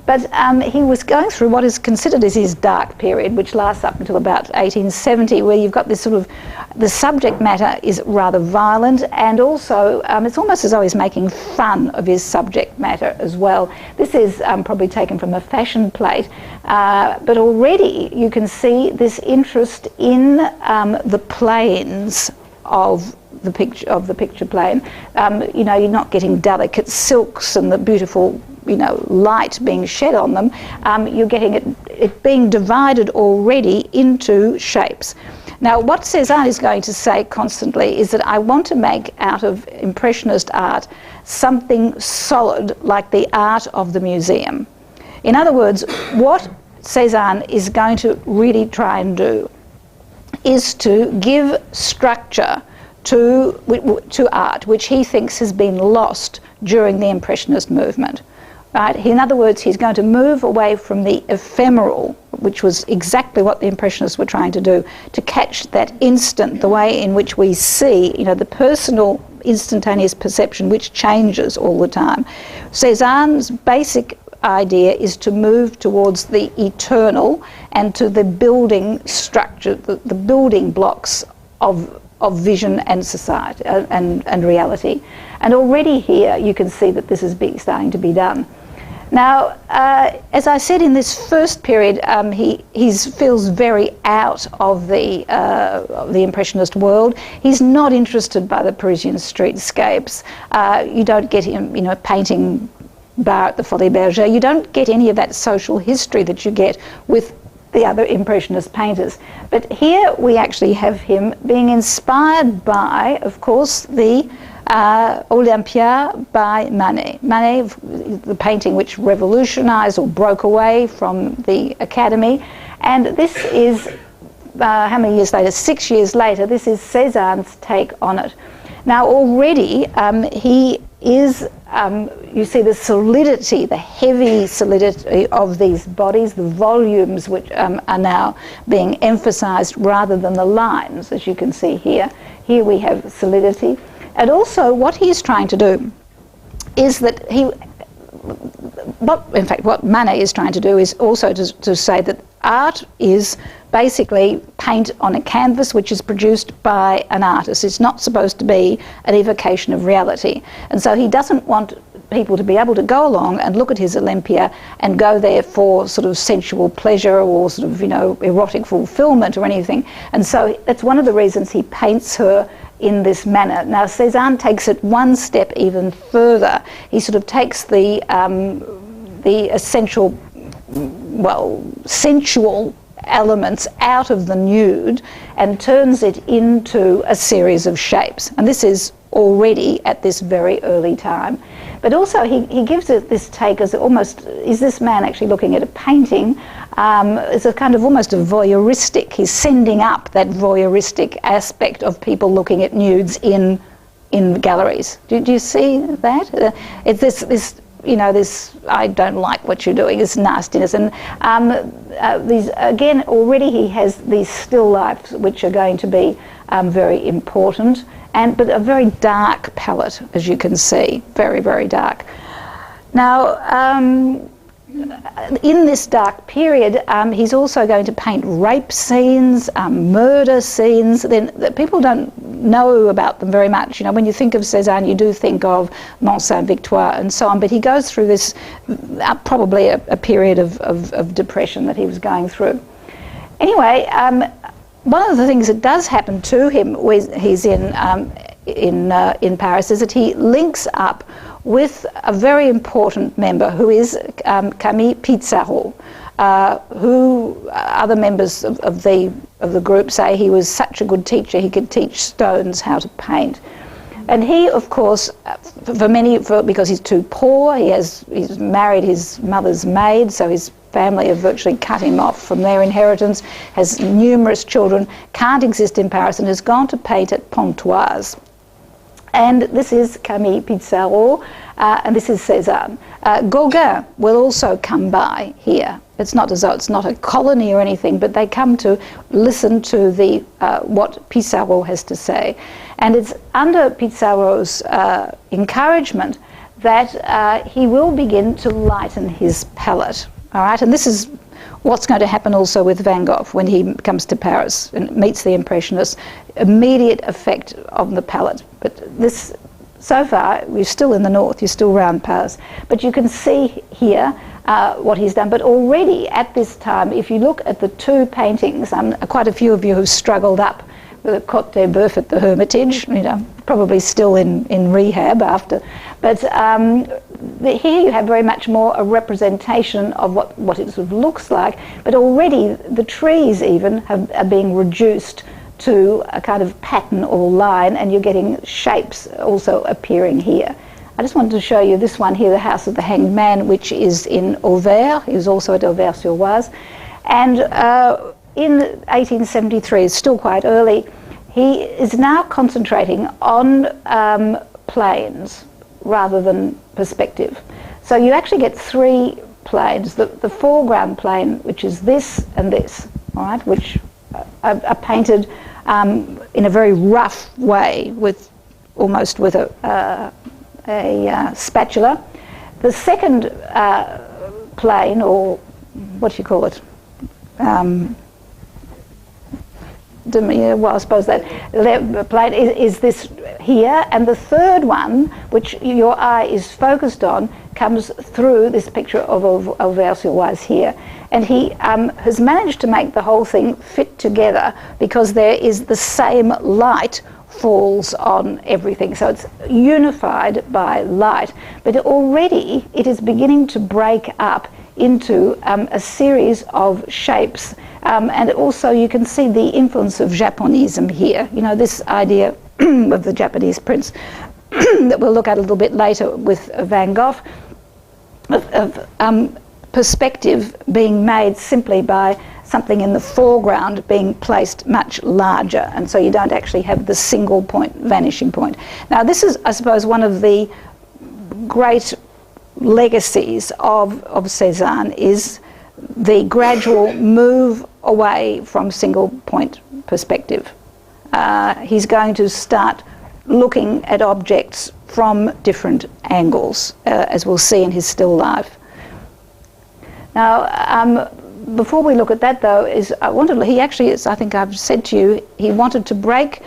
But he was going through what is considered as his dark period, which lasts up until about 1870, where you've got this sort of, the subject matter is rather violent, and also it's almost as though he's making fun of his subject matter as well. This is probably taken from a fashion plate, but already you can see this interest in the planes of the picture plane. You're not getting delicate silks and the beautiful light being shed on them. You're getting it being divided already into shapes. Now, what Cézanne is going to say constantly is that I want to make out of Impressionist art something solid like the art of the museum. In other words, what Cézanne is going to really try and do is to give structure to art, which he thinks has been lost during the Impressionist movement. Right? In other words, he's going to move away from the ephemeral, which was exactly what the Impressionists were trying to do, to catch that instant, the way in which we see, the personal instantaneous perception, which changes all the time. Cézanne's basic idea is to move towards the eternal and to the building structure, the building blocks of vision and society and reality. And already here you can see that this is starting to be done. Now, as I said, in this first period, he feels very out of the Impressionist world. He's not interested by the Parisian streetscapes. You don't get him, painting Bar at the Folies Bergère. You don't get any of that social history that you get with the other Impressionist painters. But here we actually have him being inspired by, of course, the Olympia by Manet. Manet, the painting which revolutionised or broke away from the Academy. And this is, how many years later? 6 years later, this is Cézanne's take on it. Now already he is, you see the solidity, the heavy solidity of these bodies, the volumes which are now being emphasised rather than the lines, as you can see here. Here we have solidity. And also what he's trying to do is that what Manet is trying to do is also to say that art is basically paint on a canvas which is produced by an artist. It's not supposed to be an evocation of reality. And so he doesn't want people to be able to go along and look at his Olympia and go there for sort of sensual pleasure or sort of, erotic fulfillment or anything. And so that's one of the reasons he paints her in this manner. Now Cézanne takes it one step even further. He sort of takes the essential, sensual elements out of the nude and turns it into a series of shapes. And this is already at this very early time. But also he gives it this take as almost, is this man actually looking at a painting? It's a kind of almost a voyeuristic, he's sending up that voyeuristic aspect of people looking at nudes in galleries. Do you see that? It's this I don't like what you're doing, this nastiness. And these, again, already he has these still lifes which are going to be very important, but a very dark palette, as you can see, very, very dark. Now, in this dark period, he's also going to paint rape scenes, murder scenes. Then people don't know about them very much. When you think of Cézanne, you do think of Mont Saint-Victoire and so on. But he goes through this probably a period of depression that he was going through. Anyway, one of the things that does happen to him when he's in Paris is that he links up with a very important member who is Camille Pissarro, who other members of the group say he was such a good teacher he could teach stones how to paint. And he, of course, because he's too poor, he's married his mother's maid, so his family have virtually cut him off from their inheritance, has numerous children, can't exist in Paris, and has gone to paint at Pontoise. And this is Camille Pissarro, and this is Cézanne. Gauguin will also come by here. It's not as though it's not a colony or anything, but they come to listen to the what Pissarro has to say. And it's under Pissarro's encouragement that he will begin to lighten his palette. All right, and this is what's going to happen also with Van Gogh when he comes to Paris and meets the Impressionists. Immediate effect on the palette. But this, so far, we're still in the north, you're still around Paris. But you can see here what he's done. But already at this time, if you look at the two paintings, quite a few of you have struggled up the Côte des Boeufs at the Hermitage, you know, probably still in rehab after. But here you have very much more a representation of what it sort of looks like, but already the trees even are being reduced to a kind of pattern or line, and you're getting shapes also appearing here. I just wanted to show you this one here, the House of the Hanged Man, which is in Auvers. He was also at Auvers-sur-Oise. And in 1873, it's still quite early, he is now concentrating on planes rather than perspective. So you actually get three planes. The foreground plane, which is this and this, all right, which are painted in a very rough way, almost with a spatula. The second plane, or what do you call it? Well, I suppose that the plane is this here, and the third one, which your eye is focused on, comes through this picture of Auvers-sur-Oise here. And he has managed to make the whole thing fit together because there is the same light falls on everything. So it's unified by light. But already it is beginning to break up into a series of shapes. And also you can see the influence of Japonism here. You know, this idea of the Japanese prince that we'll look at a little bit later with Van Gogh, of perspective being made simply by something in the foreground being placed much larger, and so you don't actually have the single point, vanishing point. Now this is, I suppose, one of the great legacies of Cézanne is the gradual move away from single point perspective. He's going to start looking at objects from different angles, as we'll see in his still life. Now, before we look at that, though, I think I've said to you, he wanted to break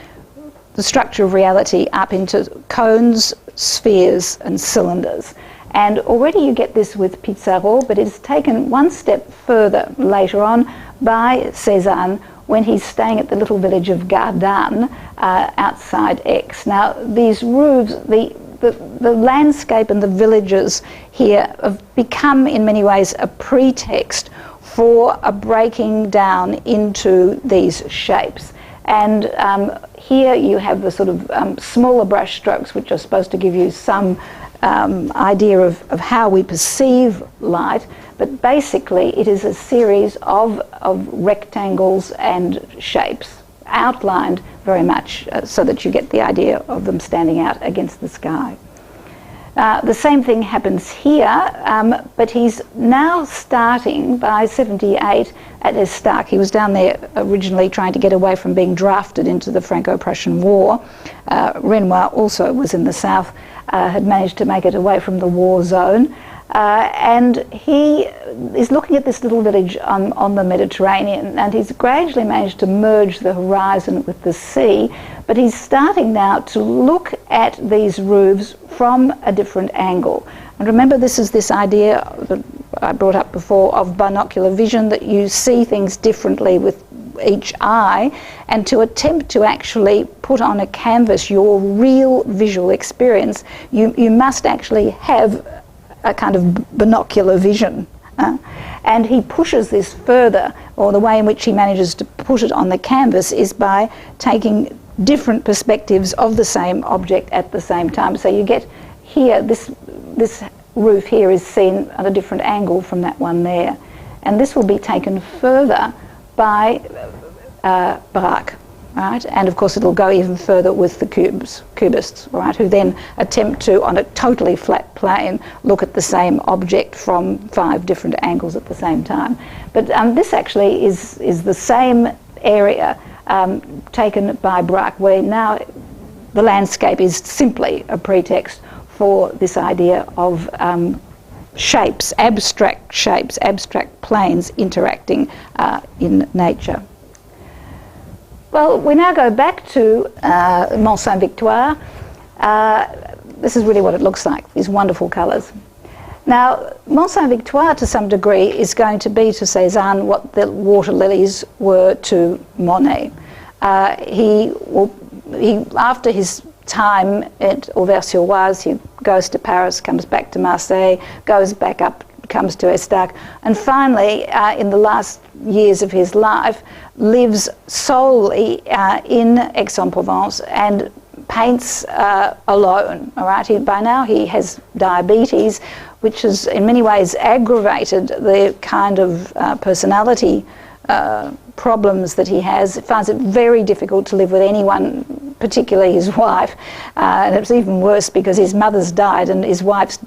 the structure of reality up into cones, spheres, and cylinders. And already you get this with Pissarro, but it's taken one step further later on by Cézanne when he's staying at the little village of Garde outside Aix. Now, these roofs, the landscape and the villages here have become in many ways a pretext for a breaking down into these shapes. And here you have the sort of smaller brush strokes, which are supposed to give you some idea of how we perceive light, but basically it is a series of rectangles and shapes, outlined very much so that you get the idea of them standing out against the sky. The same thing happens here, but he's now starting by 78 at Estac. He was down there originally trying to get away from being drafted into the Franco-Prussian War. Renoir also was in the south, had managed to make it away from the war zone. And he is looking at this little village on the Mediterranean, and he's gradually managed to merge the horizon with the sea, but he's starting now to look at these roofs from a different angle. And remember, this is this idea that I brought up before of binocular vision, that you see things differently with each eye, and to attempt to actually put on a canvas your real visual experience, you must actually have a kind of binocular vision. And he pushes this further, or the way in which he manages to put it on the canvas is by taking different perspectives of the same object at the same time. So you get here, this roof here is seen at a different angle from that one there. And this will be taken further by Braque. Right? And of course it'll go even further with the cubists, right? Who then attempt to, on a totally flat plane, look at the same object from 5 different angles at the same time. But this actually is the same area taken by Braque, where now the landscape is simply a pretext for this idea of shapes, abstract planes interacting in nature. Well, we now go back to Mont Saint-Victoire. This is really what it looks like, these wonderful colours. Now, Mont Saint-Victoire, to some degree, is going to be to Cézanne what the water lilies were to Monet. After his time at Auvers-sur-Oise, he goes to Paris, comes back to Marseille, goes back up, comes to Estac, and finally, in the last years of his life, lives solely in Aix-en-Provence and paints alone. All right, by now he has diabetes, which has in many ways aggravated the kind of personality problems that he has. It finds it very difficult to live with anyone, particularly his wife, and it's even worse because his mother's died and his wife's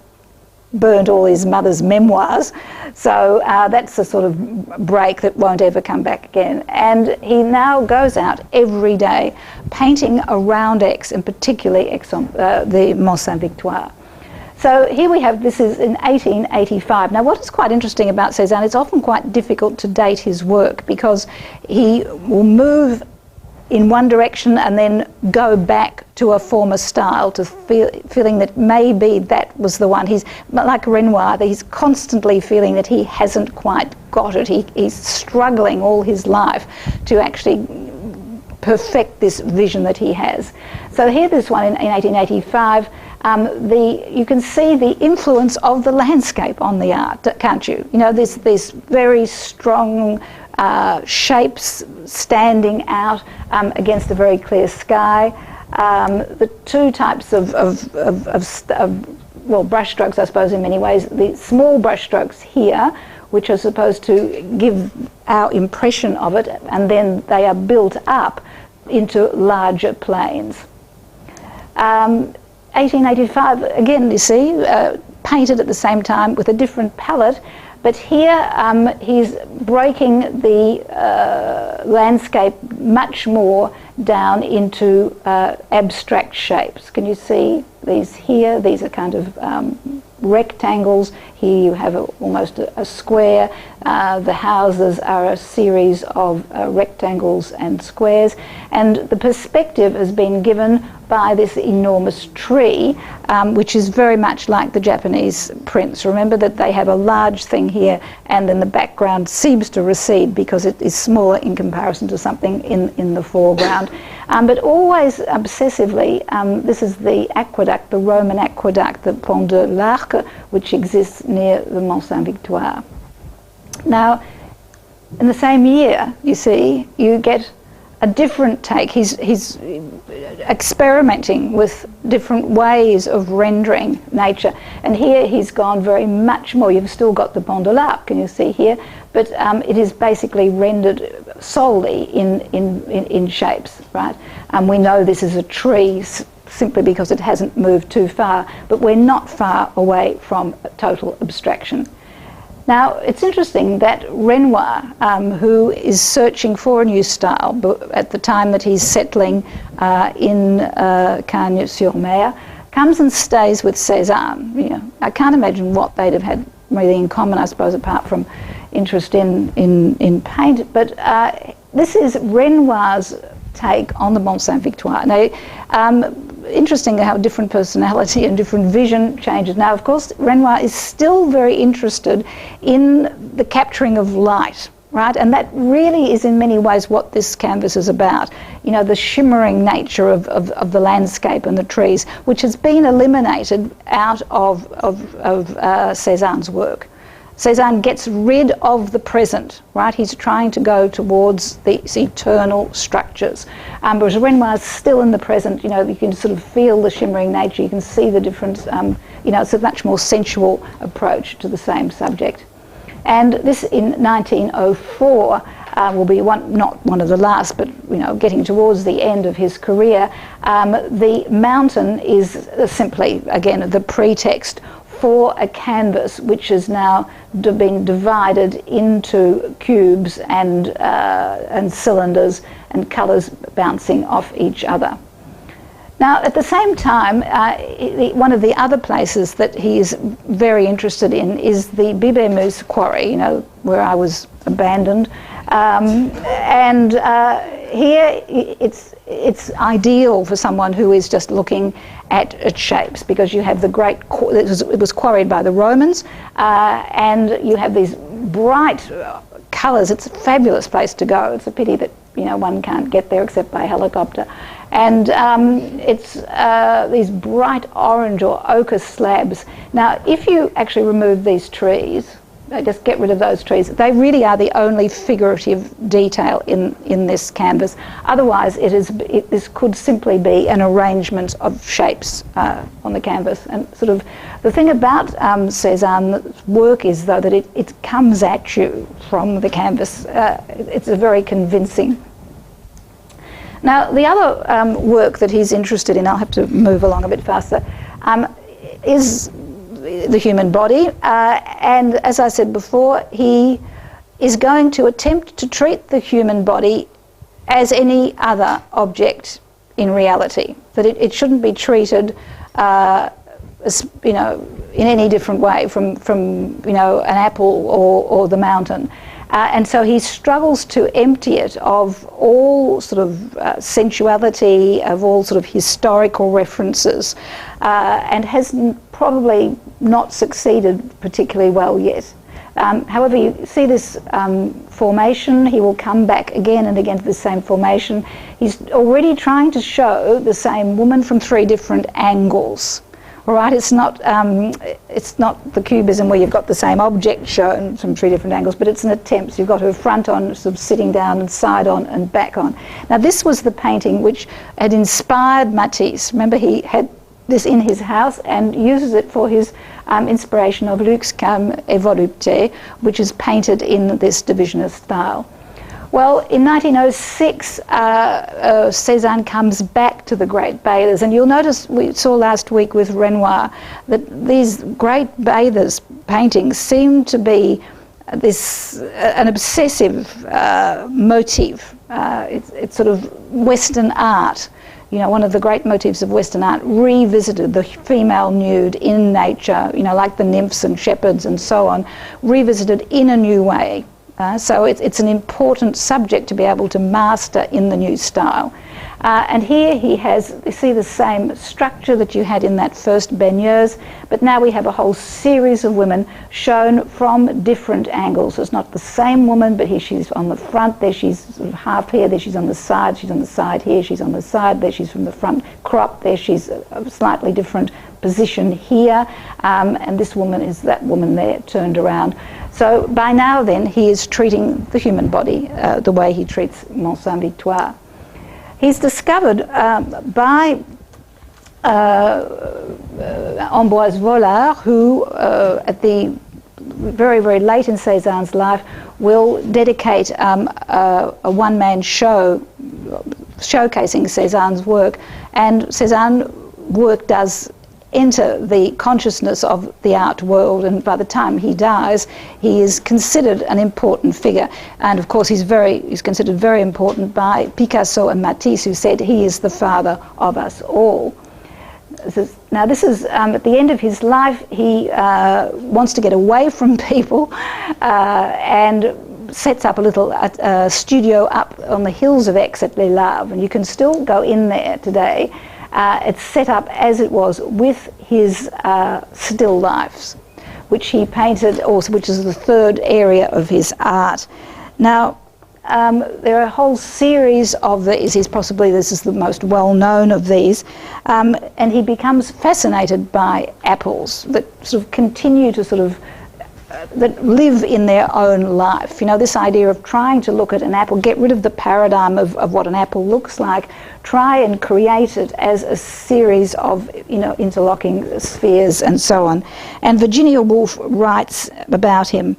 burnt all his mother's memoirs, so that's a sort of break that won't ever come back again. And he now goes out every day painting around Aix, and particularly the Mont Saint-Victoire. So here we have, this is in 1885. Now what is quite interesting about Cézanne, it's often quite difficult to date his work because he will move in one direction and then go back to a former style, to feeling that maybe that was the one. He's like Renoir, he's constantly feeling that he hasn't quite got it. He's struggling all his life to actually perfect this vision that he has. So here, this one in 1885, you can see the influence of the landscape on the art, can't you? You know, this very strong shapes standing out against a very clear sky. The two types of brush strokes, I suppose, in many ways. The small brush strokes here, which are supposed to give our impression of it, and then they are built up into larger planes. 1885, again, you see, painted at the same time with a different palette. But here he's breaking the landscape much more down into abstract shapes. Can you see these here? These are kind of rectangles. Here you have almost a square. The houses are a series of rectangles and squares. And the perspective has been given by this enormous tree, which is very much like the Japanese prints. Remember that they have a large thing here, and then the background seems to recede because it is smaller in comparison to something in the foreground. But always obsessively, this is the aqueduct, the Roman aqueduct, the Pont de l'Arc, which exists near the Mont Saint-Victoire. Now, in the same year, you see, you get a different take. He's experimenting with different ways of rendering nature, and here he's gone very much more. You've still got the Pont de l'Arc, can you see here, but it is basically rendered solely in shapes, right? And we know this is a tree simply because it hasn't moved too far, but we're not far away from total abstraction. Now, it's interesting that Renoir, who is searching for a new style at the time that he's settling in Cagnes-sur-Mer, comes and stays with Cézanne. You know, I can't imagine what they'd have had really in common, I suppose, apart from interest in paint. But this is Renoir's take on the Mont Saint-Victoire. Now, interesting how different personality and different vision changes. Now, of course, Renoir is still very interested in the capturing of light, right? And that really is in many ways what this canvas is about. You know, the shimmering nature of the landscape and the trees, which has been eliminated out of Cézanne's work. Cézanne gets rid of the present, right? He's trying to go towards these eternal structures. Whereas Renoir is still in the present. You know, you can sort of feel the shimmering nature, you can see the difference. You know, it's a much more sensual approach to the same subject. And this in 1904 will be not one of the last, but getting towards the end of his career. The mountain is simply, again, the pretext for a canvas which has now been divided into cubes and cylinders and colours bouncing off each other. Now, at the same time, one of the other places that he is very interested in is the Bibemous quarry, where I was abandoned. Here it's ideal for someone who is just looking at shapes, because you have the great, it was quarried by the Romans, and you have these bright colours. It's a fabulous place to go. It's a pity that one can't get there except by helicopter. And it's these bright orange or ochre slabs. Now, if you actually remove these trees, just get rid of those trees, they really are the only figurative detail in this canvas. Otherwise, this could simply be an arrangement of shapes on the canvas. And sort of the thing about Cézanne's work is, though, that it comes at you from the canvas. It's a very convincing. Now, the other work that he's interested in, I'll have to move along a bit faster, is the human body, and as I said before, he is going to attempt to treat the human body as any other object in reality, that it shouldn't be treated as, in any different way from an apple or the mountain. And so he struggles to empty it of all sort of sensuality, of all sort of historical references, and has probably not succeeded particularly well yet. However, you see this formation. He will come back again and again to the same formation. He's already trying to show the same woman from three different angles. All right, it's not the cubism where you've got the same object shown from three different angles, but it's an attempt. So you've got her front on, sort of sitting down, and side on, and back on. Now, this was the painting which had inspired Matisse. Remember, he had this in his house and uses it for his inspiration of Luxe comme volupté, which is painted in this divisionist style. Well, in 1906, Cézanne comes back to the great bathers, and you'll notice, we saw last week with Renoir, that these great bathers' paintings seem to be an obsessive motif. It's sort of Western art. One of the great motifs of Western art, revisited the female nude in nature, like the nymphs and shepherds and so on, revisited in a new way. So it's an important subject to be able to master in the new style. And here he has, you see the same structure that you had in that first baigneuse, but now we have a whole series of women shown from different angles. It's not the same woman, but here she's on the front, there she's sort of half here, there she's on the side here, she's on the side, there she's from the front crop, there she's a slightly different position here, and this woman is that woman there turned around. So by now then he is treating the human body the way he treats Mont Saint-Victoire. He's discovered by Ambroise Vollard, who at the very, very late in Cézanne's life will dedicate a one-man show showcasing Cézanne's work, and Cézanne's work does enter the consciousness of the art world, and by the time he dies he is considered an important figure, and of course he's considered very important by Picasso and Matisse, who said he is the father of us all. Now this is at the end of his life. He wants to get away from people and sets up a little studio up on the hills of Aix-les-Laves, and you can still go in there today. It's set up as it was with his still lifes, which he painted also, which is the third area of his art. Now, there are a whole series of these. This is the most well-known of these, and he becomes fascinated by apples that sort of continue to that live in their own life. This idea of trying to look at an apple, get rid of the paradigm of what an apple looks like, try and create it as a series of interlocking spheres and so on. And Virginia Woolf writes about him,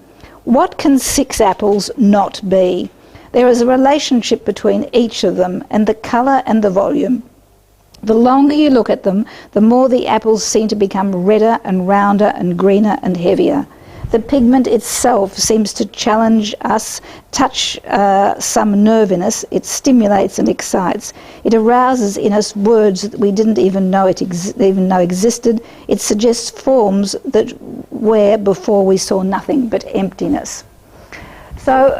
What can 6 apples not be? There is a relationship between each of them and the colour and the volume. The longer you look at them, the more the apples seem to become redder and rounder and greener and heavier. The pigment itself seems to challenge us, touch some nerve in us. It stimulates and excites. It arouses in us words that we didn't even know existed. It suggests forms that were before we saw nothing but emptiness. So,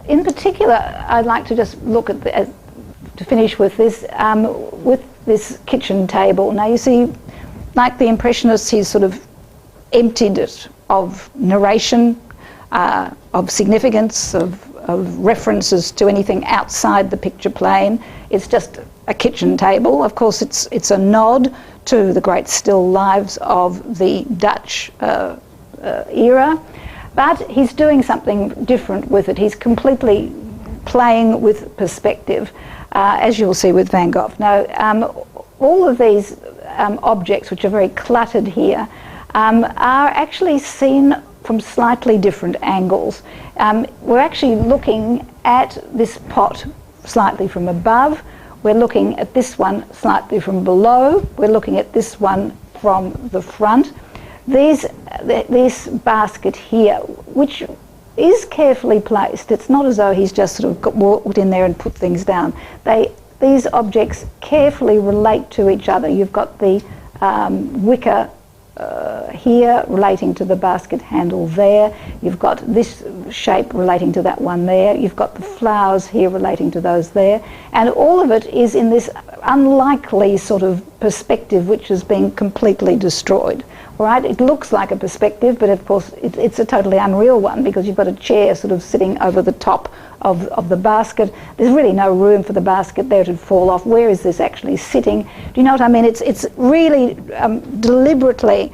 in particular, I'd like to just look at to finish with this kitchen table. Now, you see, like the Impressionists, he's sort of emptied it of narration, of significance, of references to anything outside the picture plane. It's just a kitchen table. Of course, it's a nod to the great still lives of the Dutch era, but he's doing something different with it. He's completely playing with perspective, as you'll see with Van Gogh. Now, all of these objects, which are very cluttered here, are actually seen from slightly different angles. We're actually looking at this pot slightly from above. We're looking at this one slightly from below. We're looking at this one from the front. This basket here, which is carefully placed. It's not as though he's just sort of walked in there and put things down. These objects carefully relate to each other. You've got the wicker here relating to the basket handle there. You've got this shape relating to that one there. You've got the flowers here relating to those there. And all of it is in this unlikely sort of perspective which has been completely destroyed. Right? It looks like a perspective, but of course it's a totally unreal one, because you've got a chair sort of sitting over the top of the basket. There's really no room for the basket there to fall off. Where is this actually sitting? Do you know what I mean? It's really deliberately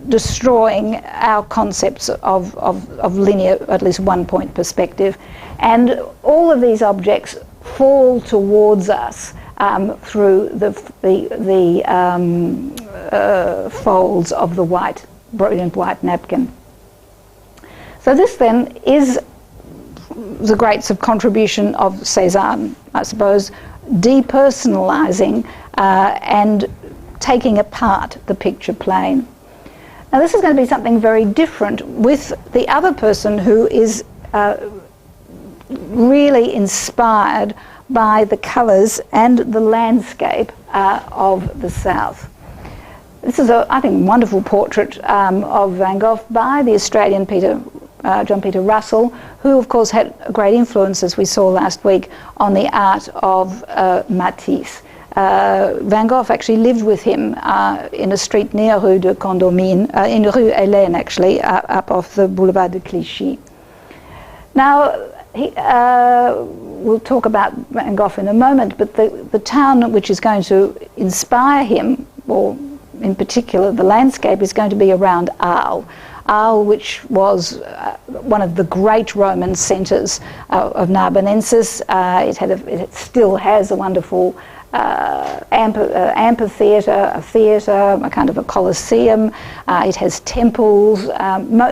destroying our concepts of linear, at least one point perspective. And all of these objects fall towards us through the folds of the brilliant white napkin. So this then is the great sort of contribution of Cézanne, I suppose, depersonalising and taking apart the picture plane. Now this is going to be something very different with the other person who is really inspired by the colours and the landscape of the South. This is a, I think, wonderful portrait of Van Gogh by the Australian John Peter Russell, who of course had a great influence, as we saw last week, on the art of Matisse. Van Gogh actually lived with him in a street near Rue de Condamine, in Rue Hélène actually, up off the Boulevard de Clichy. Now, we'll talk about Van Gogh in a moment, but the town which is going to inspire him, or in particular the landscape, is going to be around Arles. Arles, which was one of the great Roman centres of Narbonensis. It still has a wonderful amphitheatre, a theatre, a kind of a colosseum. It has temples,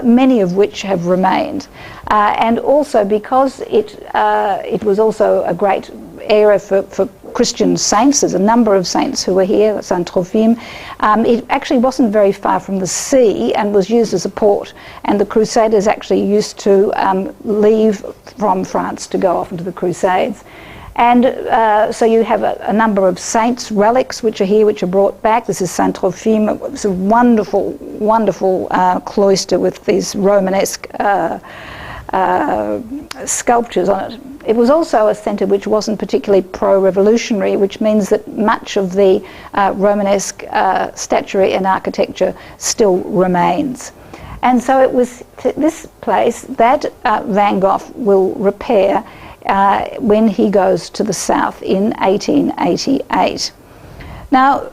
many of which have remained. And also because it was also a great area for Christian saints. There's a number of saints who were here, Saint Trophime. It actually wasn't very far from the sea and was used as a port. And the Crusaders actually used to leave from France to go off into the Crusades. And so you have a number of saints' relics which are here, which are brought back. This is Saint Trophime. It's a wonderful, wonderful cloister with these Romanesque sculptures on it. It was also a centre which wasn't particularly pro-revolutionary, which means that much of the Romanesque statuary and architecture still remains. And so it was this place that Van Gogh will repair when he goes to the south in 1888. Now,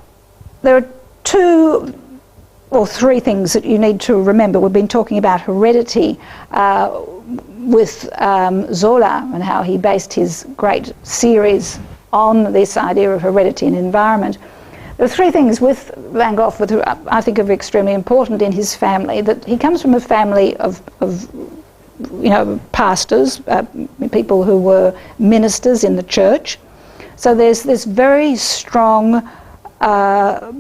there are two or three things that you need to remember. We've been talking about heredity with Zola and how he based his great series on this idea of heredity and environment. There are three things with Van Gogh that I think are extremely important in his family. That he comes from a family of pastors, people who were ministers in the church. So there's this very strong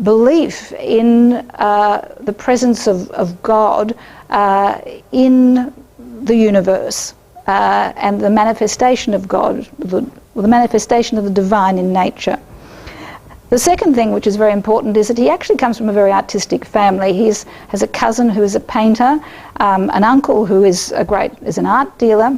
belief in the presence of God in the universe and the manifestation of God, the manifestation of the divine in nature. The second thing which is very important is that he actually comes from a very artistic family. He has a cousin who is a painter, an uncle who is an art dealer,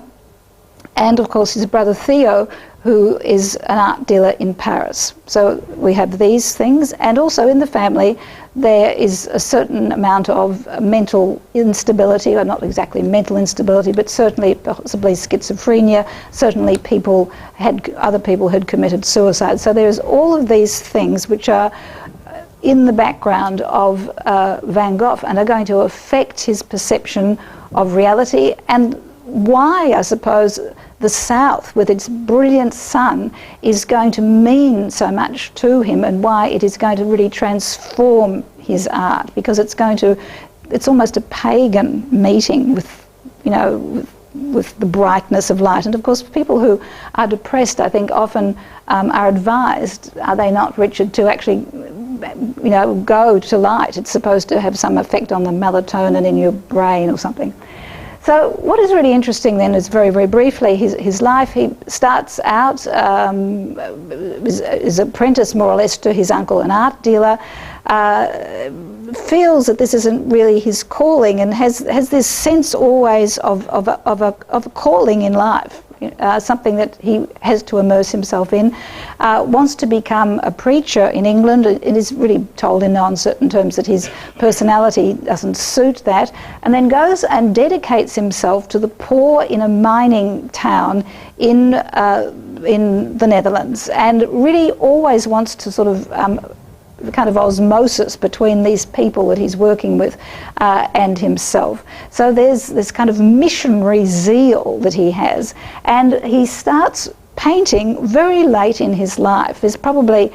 and of course his brother Theo, who is an art dealer in Paris. So we have these things, and also in the family there is a certain amount of mental instability, or not exactly mental instability, but certainly possibly schizophrenia. Certainly other people had committed suicide. So there's all of these things which are in the background of Van Gogh and are going to affect his perception of reality, and why, I suppose, the South, with its brilliant sun, is going to mean so much to him, and why it is going to really transform his art, because it's almost a pagan meeting with the brightness of light. And of course people who are depressed, I think, often are advised, are they not, Richard, to actually go to light. It's supposed to have some effect on the melatonin in your brain or something. So what is really interesting then is, very, very briefly, his life. He starts out is apprentice more or less to his uncle, an art dealer, feels that this isn't really his calling, and has this sense always of a calling in life. Something that he has to immerse himself in, wants to become a preacher in England. It is really told in no uncertain terms that his personality doesn't suit that, and then goes and dedicates himself to the poor in a mining town in the Netherlands, and really always wants to sort of kind of osmosis between these people that he's working with and himself. So there's this kind of missionary zeal that he has, and he starts painting very late in his life. There's probably,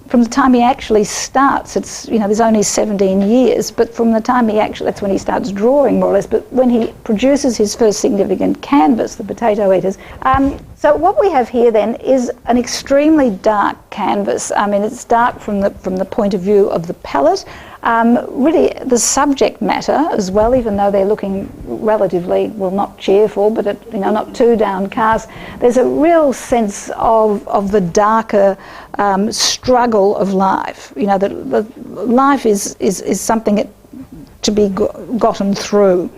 from the time he actually starts, there's only 17 years, but from the time that's when he starts drawing, more or less. But when he produces his first significant canvas, the Potato Eaters. So what we have here then is an extremely dark canvas. I mean, it's dark from the point of view of the palette. Really, the subject matter as well, even though they're looking relatively, well, not cheerful, but not too downcast. There's a real sense of the darker struggle of life. The life is something to be gotten through.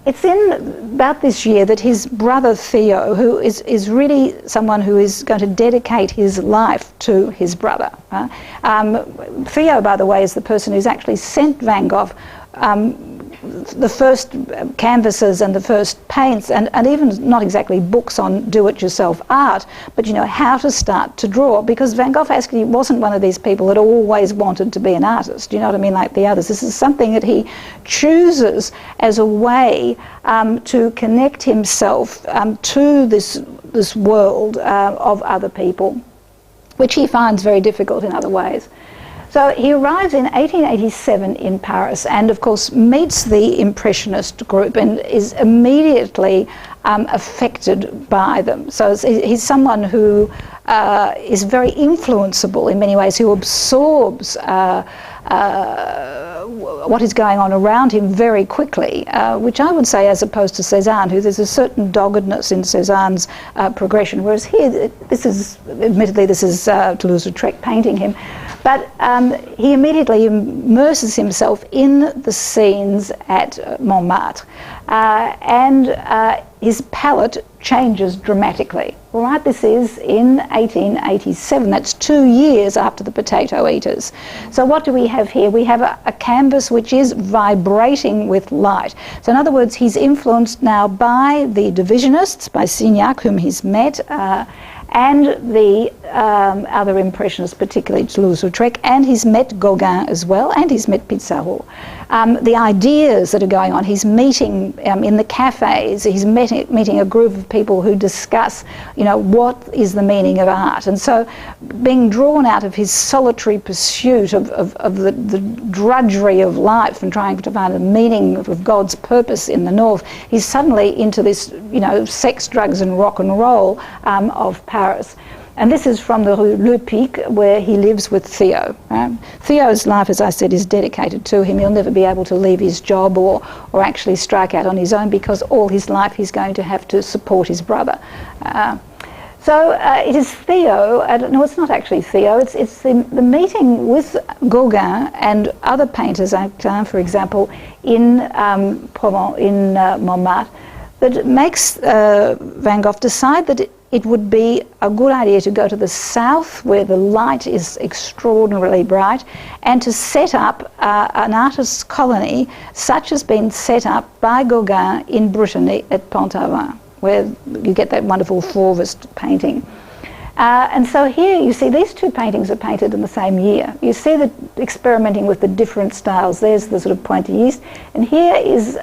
It's in about this year that his brother Theo, who is really someone who is going to dedicate his life to his brother. Theo, by the way, is the person who's actually sent Van Gogh the first canvases and the first paints, and even not exactly books on do-it-yourself art, but how to start to draw, because Van Gogh actually wasn't one of these people that always wanted to be an artist, you know what I mean, like the others. This is something that he chooses as a way to connect himself to this world of other people, which he finds very difficult in other ways. So he arrives in 1887 in Paris, and of course meets the Impressionist group and is immediately affected by them. So he's someone who is very influenceable in many ways, who absorbs what is going on around him very quickly, which I would say, as opposed to Cézanne, who there's a certain doggedness in Cézanne's progression, whereas here, this is Toulouse-Lautrec painting him, but he immediately immerses himself in the scenes at Montmartre, and his palette changes dramatically. All right, this is in 1887. That's 2 years after the Potato Eaters. So what do we have here? We have a canvas which is vibrating with light. So in other words, he's influenced now by the Divisionists, by Signac, whom he's met, and the other Impressionists, particularly Toulouse-Lautrec, and he's met Gauguin as well, and he's met Pissarro. the ideas that are going on. He's meeting in the cafes, he's meeting a group of people who discuss, what is the meaning of art. And so being drawn out of his solitary pursuit of the drudgery of life and trying to find a meaning of God's purpose in the north, he's suddenly into this, sex, drugs and rock and roll of Paris. And this is from the Rue Le Pic, where he lives with Theo. Theo's life, as I said, is dedicated to him. He'll never be able to leave his job or actually strike out on his own, because all his life he's going to have to support his brother. So it is Theo, no, it's not actually Theo, it's the meeting with Gauguin and other painters, for example, in Provence, in Montmartre, that makes Van Gogh decide that it would be a good idea to go to the south, where the light is extraordinarily bright, and to set up an artist's colony such as been set up by Gauguin in Brittany at Pont-Aven, where you get that wonderful Fauvist painting. And so here you see these two paintings are painted in the same year. You see the experimenting with the different styles. There's the sort of pointilliste, and here is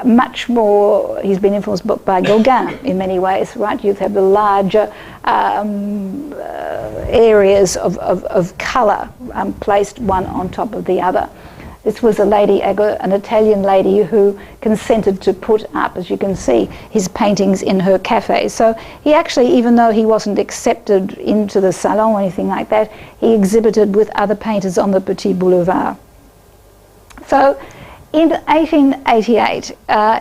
much more, he's been influenced by Gauguin in many ways, right? You have the larger areas of colour placed one on top of the other. This was a lady, an Italian lady, who consented to put up, as you can see, his paintings in her cafe. So he actually, even though he wasn't accepted into the salon or anything like that, he exhibited with other painters on the Petit Boulevard. So in 1888,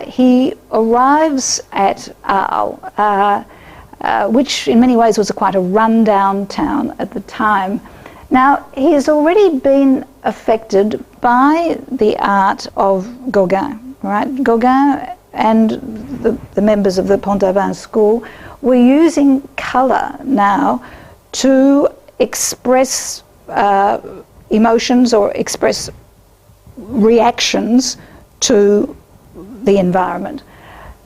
he arrives at Arles, which in many ways was quite a run-down town at the time. Now, he has already been affected by the art of Gauguin, right? Gauguin and the members of the Pont-Aven school were using colour now to express emotions or express reactions to the environment.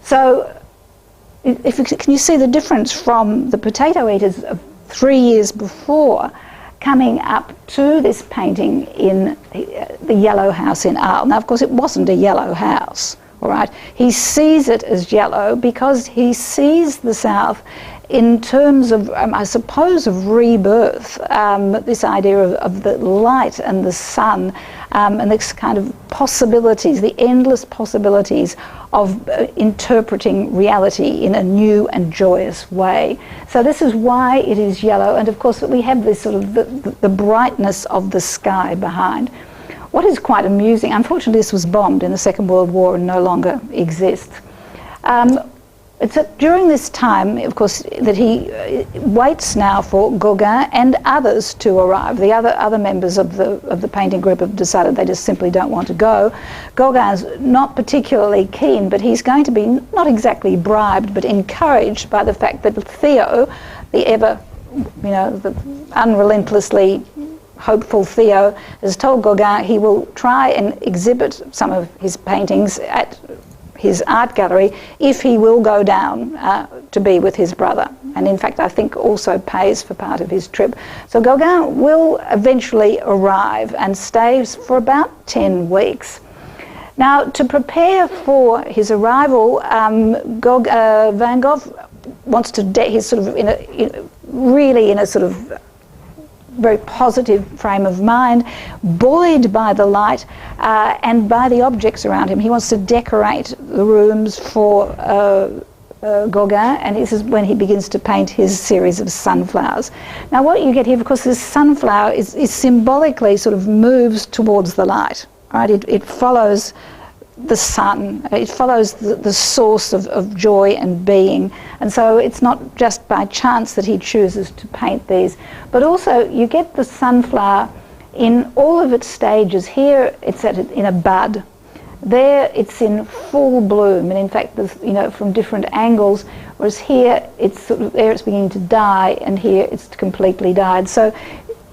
So, can you see the difference from the potato eaters of 3 years before, coming up to this painting in the yellow house in Arles? Now, of course, it wasn't a yellow house, all right? He sees it as yellow because he sees the South in terms of, I suppose, of rebirth, this idea of the light and the sun, and this kind of possibilities, the endless possibilities of interpreting reality in a new and joyous way. So this is why it is yellow, and of course we have this sort of the brightness of the sky behind. What is quite amusing, unfortunately this was bombed in the Second World War and no longer exists. It's during this time, of course, that he waits now for Gauguin and others to arrive. The other members of the painting group have decided they just simply don't want to go. Gauguin's not particularly keen, but he's going to be not exactly bribed, but encouraged by the fact that Theo, the unrelentlessly hopeful Theo, has told Gauguin he will try and exhibit some of his paintings at his art gallery if he will go down to be with his brother, and in fact I think also pays for part of his trip. So Gauguin will eventually arrive and stays for about 10 weeks. Now, to prepare for his arrival, Van Gogh wants to, he's sort of really in a sort of very positive frame of mind, buoyed by the light and by the objects around him. He wants to decorate the rooms for Gauguin, and this is when he begins to paint his series of sunflowers. Now what you get here, of course, this sunflower is symbolically sort of moves towards the light, right? It follows the sun, it follows the source of joy and being, and so it's not just by chance that he chooses to paint these, but also you get the sunflower in all of its stages. Here it's in a bud, there it's in full bloom, and in fact from different angles, whereas here it's there it's beginning to die, and here it's completely died. So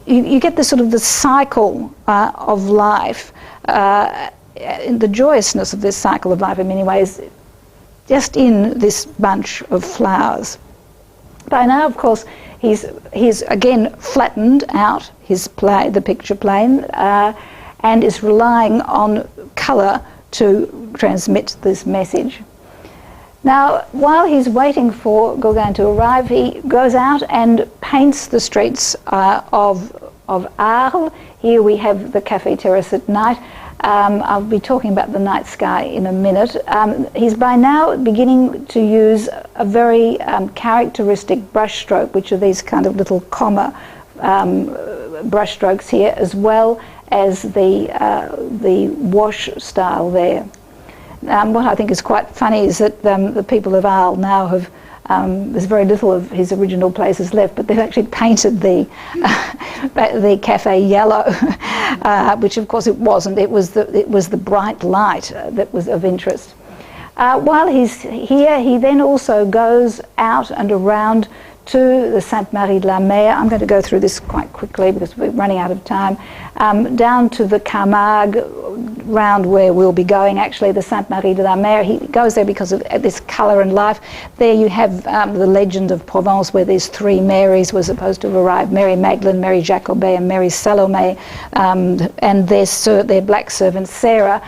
you get the sort of the cycle of life, the joyousness of this cycle of life in many ways, just in this bunch of flowers. By now, of course, he's again flattened out his the picture plane, and is relying on colour to transmit this message. Now, while he's waiting for Gauguin to arrive, he goes out and paints the streets of Arles. Here we have the Café Terrace at night. I'll be talking about the night sky in a minute. He's by now beginning to use a very characteristic brushstroke, which are these kind of little comma brushstrokes here, as well as the wash style there. What I think is quite funny is that the people of Arles now have, there's very little of his original places left, but they've actually painted the cafe yellow, which of course it wasn't. It was the bright light that was of interest. While he's here, he then also goes out and around to the Sainte-Marie de la Mer. I'm going to go through this quite quickly because we're running out of time. Down to the Carmargue, round where we'll be going, actually, the Sainte-Marie de la Mer. He goes there because of this colour and life. There you have the legend of Provence, where these three Marys were supposed to have arrived: Mary Magdalene, Mary Jacobet and Mary Salome, and their black servant Sarah,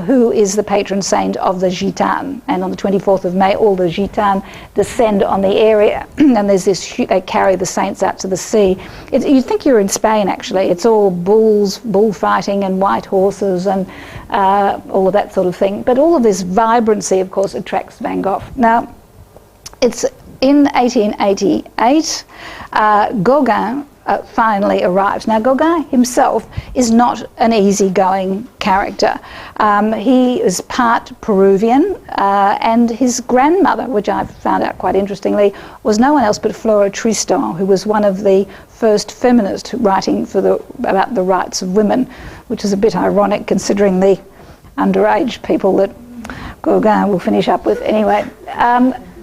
who is the patron saint of the Gitanes. And on the 24th of May, all the Gitanes descend on the area, and there's this, they carry the saints out to the sea. You'd think you're in Spain, actually. It's all bulls, bullfighting and white horses and all of that sort of thing. But all of this vibrancy, of course, attracts Van Gogh. Now, it's in 1888, Gauguin finally arrives. Now, Gauguin himself is not an easygoing character. He is part Peruvian, and his grandmother, which I found out quite interestingly, was no one else but Flora Tristan, who was one of the first feminists writing about the rights of women, which is a bit ironic considering the underage people that Gauguin will finish up with anyway.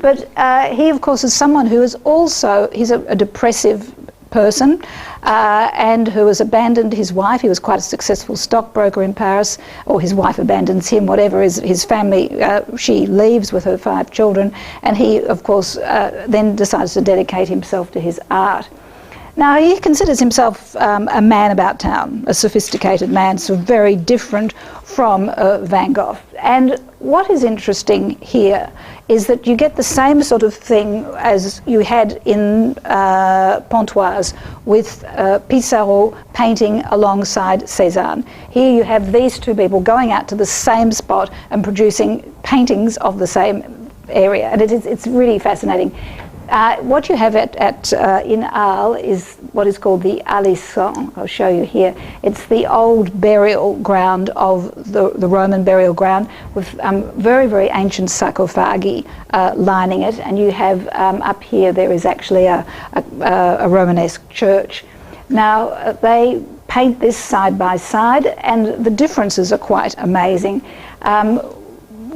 But he, of course, is someone who is also, he's a depressive person, and who has abandoned his wife. He was quite a successful stockbroker in Paris, or his wife abandons him, whatever is his family. She leaves with her 5 children, and he, of course, then decides to dedicate himself to his art. Now, he considers himself a man about town, a sophisticated man, so very different from Van Gogh. And what is interesting here is that you get the same sort of thing as you had in Pontoise with Pissarro painting alongside Cézanne. Here you have these two people going out to the same spot and producing paintings of the same area, and it's really fascinating. What you have in Arles is what is called the Alisson. I'll show you here. It's the old burial ground of the Roman burial ground, with very, very ancient sarcophagi lining it. And you have up here, there is actually a Romanesque church. Now, they paint this side by side, and the differences are quite amazing.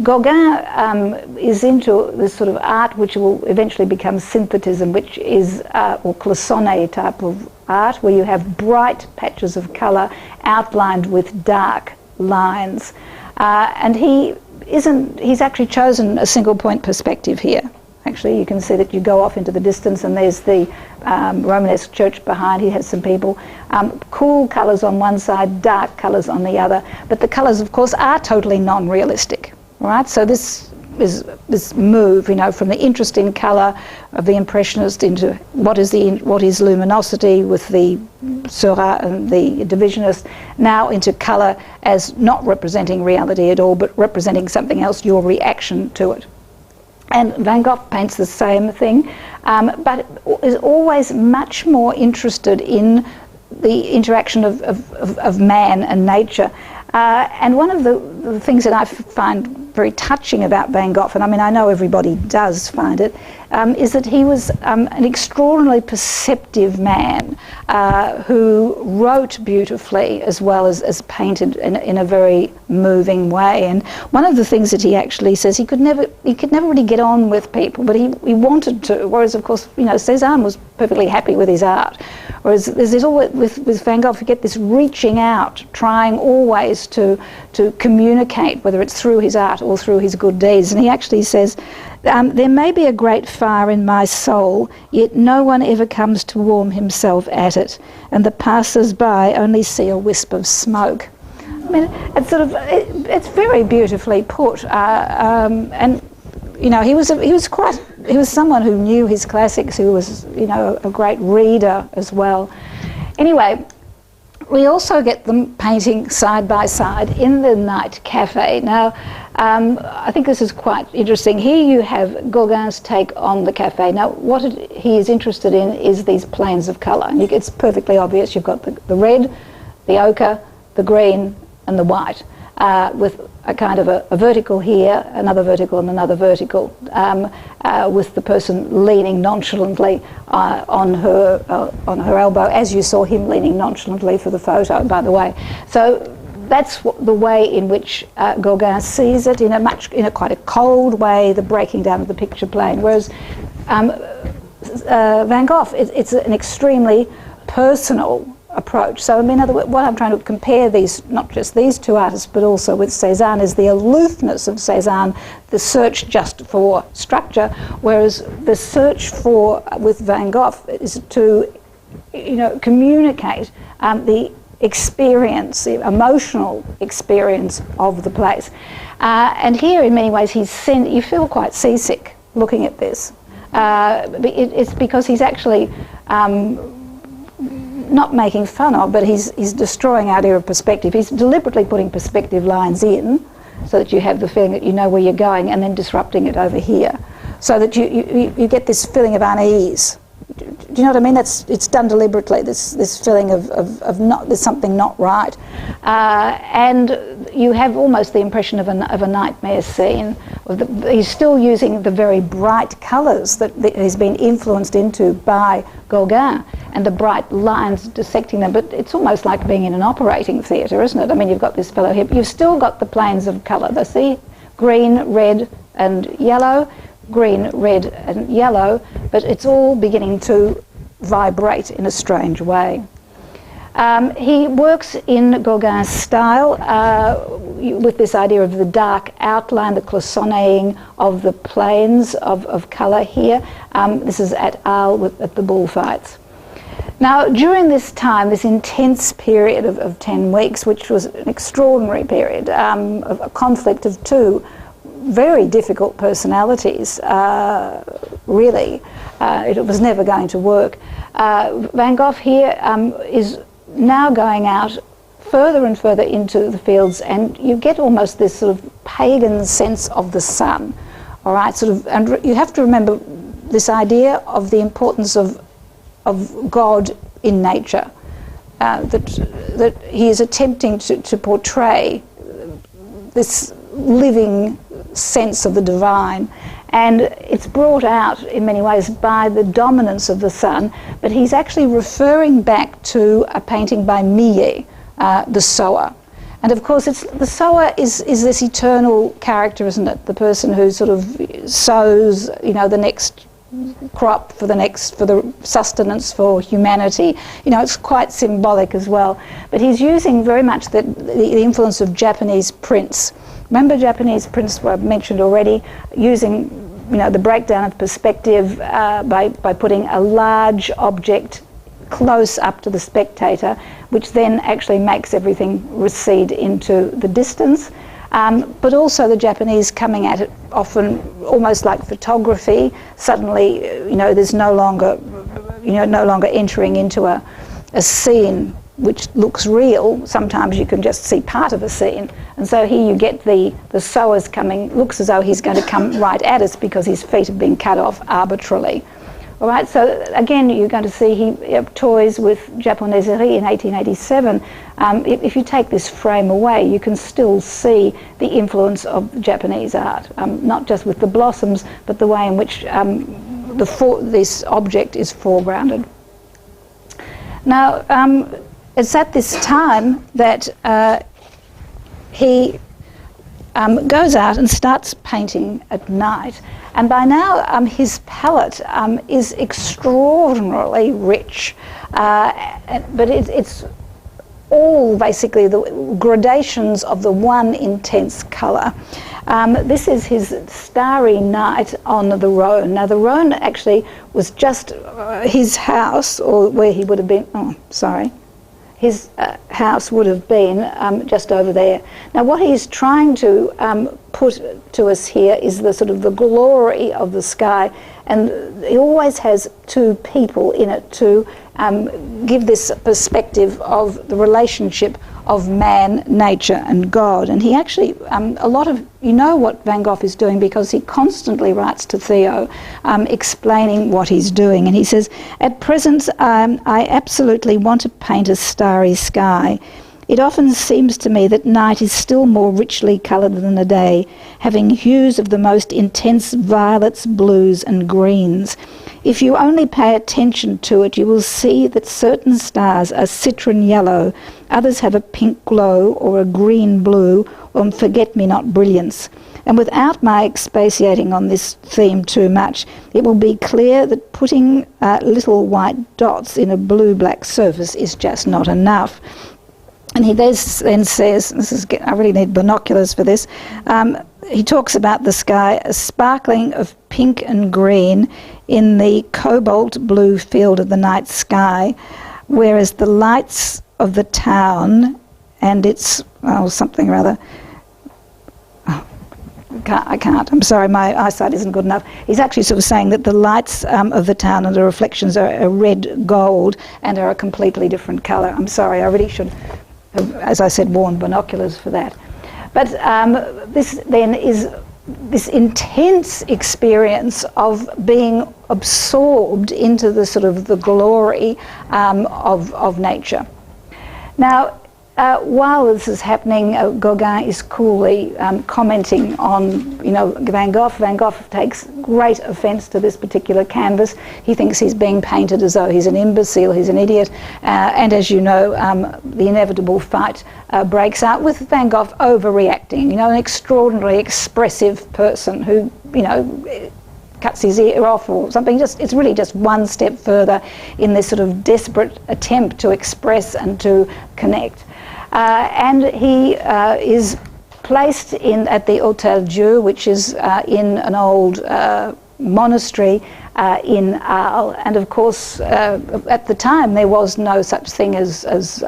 Gauguin is into this sort of art which will eventually become synthetism, which is, or cloisonné type of art, where you have bright patches of colour outlined with dark lines. And he's actually chosen a single point perspective here. Actually, you can see that you go off into the distance and there's the Romanesque church behind. He has some people. Cool colours on one side, dark colours on the other. But the colours, of course, are totally non-realistic. Right, so this move, from the interesting colour of the Impressionist into what is luminosity with the Seurat and the Divisionist, now into colour as not representing reality at all, but representing something else, your reaction to it. And Van Gogh paints the same thing, but is always much more interested in the interaction of man and nature. And one of the things that I find very touching about Van Gogh, and I mean I know everybody does find it, is that he was an extraordinarily perceptive man who wrote beautifully as well as painted in a very moving way. And one of the things that he actually says, he could never really get on with people, but he wanted to, whereas of course Cézanne was perfectly happy with his art. Whereas there's always, with Van Gogh, you get this reaching out, trying always to communicate, whether it's through his art or through his good deeds. And he actually says, there may be a great fire in my soul, yet no one ever comes to warm himself at it, and the passers-by only see a wisp of smoke. mean, it's sort of, it's very beautifully put, and you know, he was someone who knew his classics, who was, you know, a great reader as well. Anyway, we also get them painting side by side in the night cafe. Now, I think this is quite interesting. Here you have Gauguin's take on the cafe. Now, what he is interested in is these planes of colour. And it's perfectly obvious. You've got the red, the ochre, the green, and the white, with a kind of a vertical here, another vertical, and another vertical, with the person leaning nonchalantly on her elbow, as you saw him leaning nonchalantly for the photo, by the way. So that's the way in which Gauguin sees it, in a quite a cold way, the breaking down of the picture plane. Whereas Van Gogh, it's an extremely personal approach. So, in other words, what I'm trying to compare these, not just these two artists, but also with Cézanne, is the aloofness of Cézanne, the search just for structure, whereas the search with Van Gogh is to, you know, communicate the experience, the emotional experience of the place. And here, in many ways, you feel quite seasick looking at this. It's because he's actually not making fun of, but he's destroying our idea of perspective. He's deliberately putting perspective lines in so that you have the feeling that you know where you're going, and then disrupting it over here, so that you get this feeling of unease. Do you know what I mean? It's done deliberately, this feeling of not, there's something not right. And you have almost the impression of a nightmare scene. He's still using the very bright colours that he's been influenced into by Gauguin, and the bright lines dissecting them, but it's almost like being in an operating theatre, isn't it? I mean, you've got this fellow here, you've still got the planes of colour. They see green, red and yellow, green, red and yellow, but it's all beginning to vibrate in a strange way. He works in Gauguin's style with this idea of the dark outline, the cloisonnéing of the planes of colour here. This is at Arles at the bullfights. Now, during this time, this intense period of 10 weeks, which was an extraordinary period of a conflict of two very difficult personalities, really. It was never going to work. Van Gogh here is now going out further and further into the fields, and you get almost this sort of pagan sense of the sun. All right, and you have to remember this idea of the importance of God in nature, that he is attempting to portray this living sense of the divine, and it's brought out in many ways by the dominance of the sun, but he's actually referring back to a painting by Millet, the sower. And of course the sower is this eternal character, isn't it? The person who sort of sows, you know, the next crop for the sustenance for humanity. You know, it's quite symbolic as well. But he's using very much the influence of Japanese prints. Remember Japanese prints, were mentioned already, using, you know, the breakdown of perspective by putting a large object close up to the spectator, which then actually makes everything recede into the distance. But also the Japanese coming at it often almost like photography. Suddenly, you know, there's no longer entering into a scene which looks real. Sometimes you can just see part of a scene. And so here you get the sower's coming, looks as though he's going to come right at us because his feet have been cut off arbitrarily. All right, so again, you're going to see he toys with Japoneserie in 1887. If you take this frame away, you can still see the influence of Japanese art, not just with the blossoms, but the way in which this object is foregrounded. Now, it's at this time that he goes out and starts painting at night. And by now, his palette is extraordinarily rich, but it's all basically the gradations of the one intense colour. This is his Starry Night on the Rhone. Now, the Rhone actually was just his house, or where he would have been. Oh, sorry. his house would have been just over there. Now what he's trying to put to us here is the sort of the glory of the sky, and he always has two people in it to give this perspective of the relationship of man, nature and God. And he actually, a lot of, you know what Van Gogh is doing because he constantly writes to Theo explaining what he's doing. And he says, at present I absolutely want to paint a starry sky. It often seems to me that night is still more richly coloured than the day, having hues of the most intense violets, blues and greens. If you only pay attention to it, you will see that certain stars are citron yellow, others have a pink glow or a green blue or forget-me-not brilliance. And without my expatiating on this theme too much, it will be clear that putting little white dots in a blue-black surface is just not enough. And he then says, I really need binoculars for this, he talks about the sky as sparkling of pink and green in the cobalt blue field of the night sky, whereas the lights of the town and its, something or other, I can't, I'm sorry, my eyesight isn't good enough. He's actually sort of saying that the lights of the town and the reflections are red gold and are a completely different colour. I'm sorry, I really should have, as I said, worn binoculars for that. But this then is this intense experience of being absorbed into the sort of the glory of nature. Now, while this is happening, Gauguin is coolly commenting on, Van Gogh. Van Gogh takes great offence to this particular canvas. He thinks he's being painted as though he's an imbecile, he's an idiot. And as you know, the inevitable fight breaks out with Van Gogh overreacting. An extraordinarily expressive person who, cuts his ear off or something. It's really just one step further in this sort of desperate attempt to express and to connect. And he is placed at the Hôtel Dieu, which is in an old monastery in Arles. And of course, at the time, there was no such thing as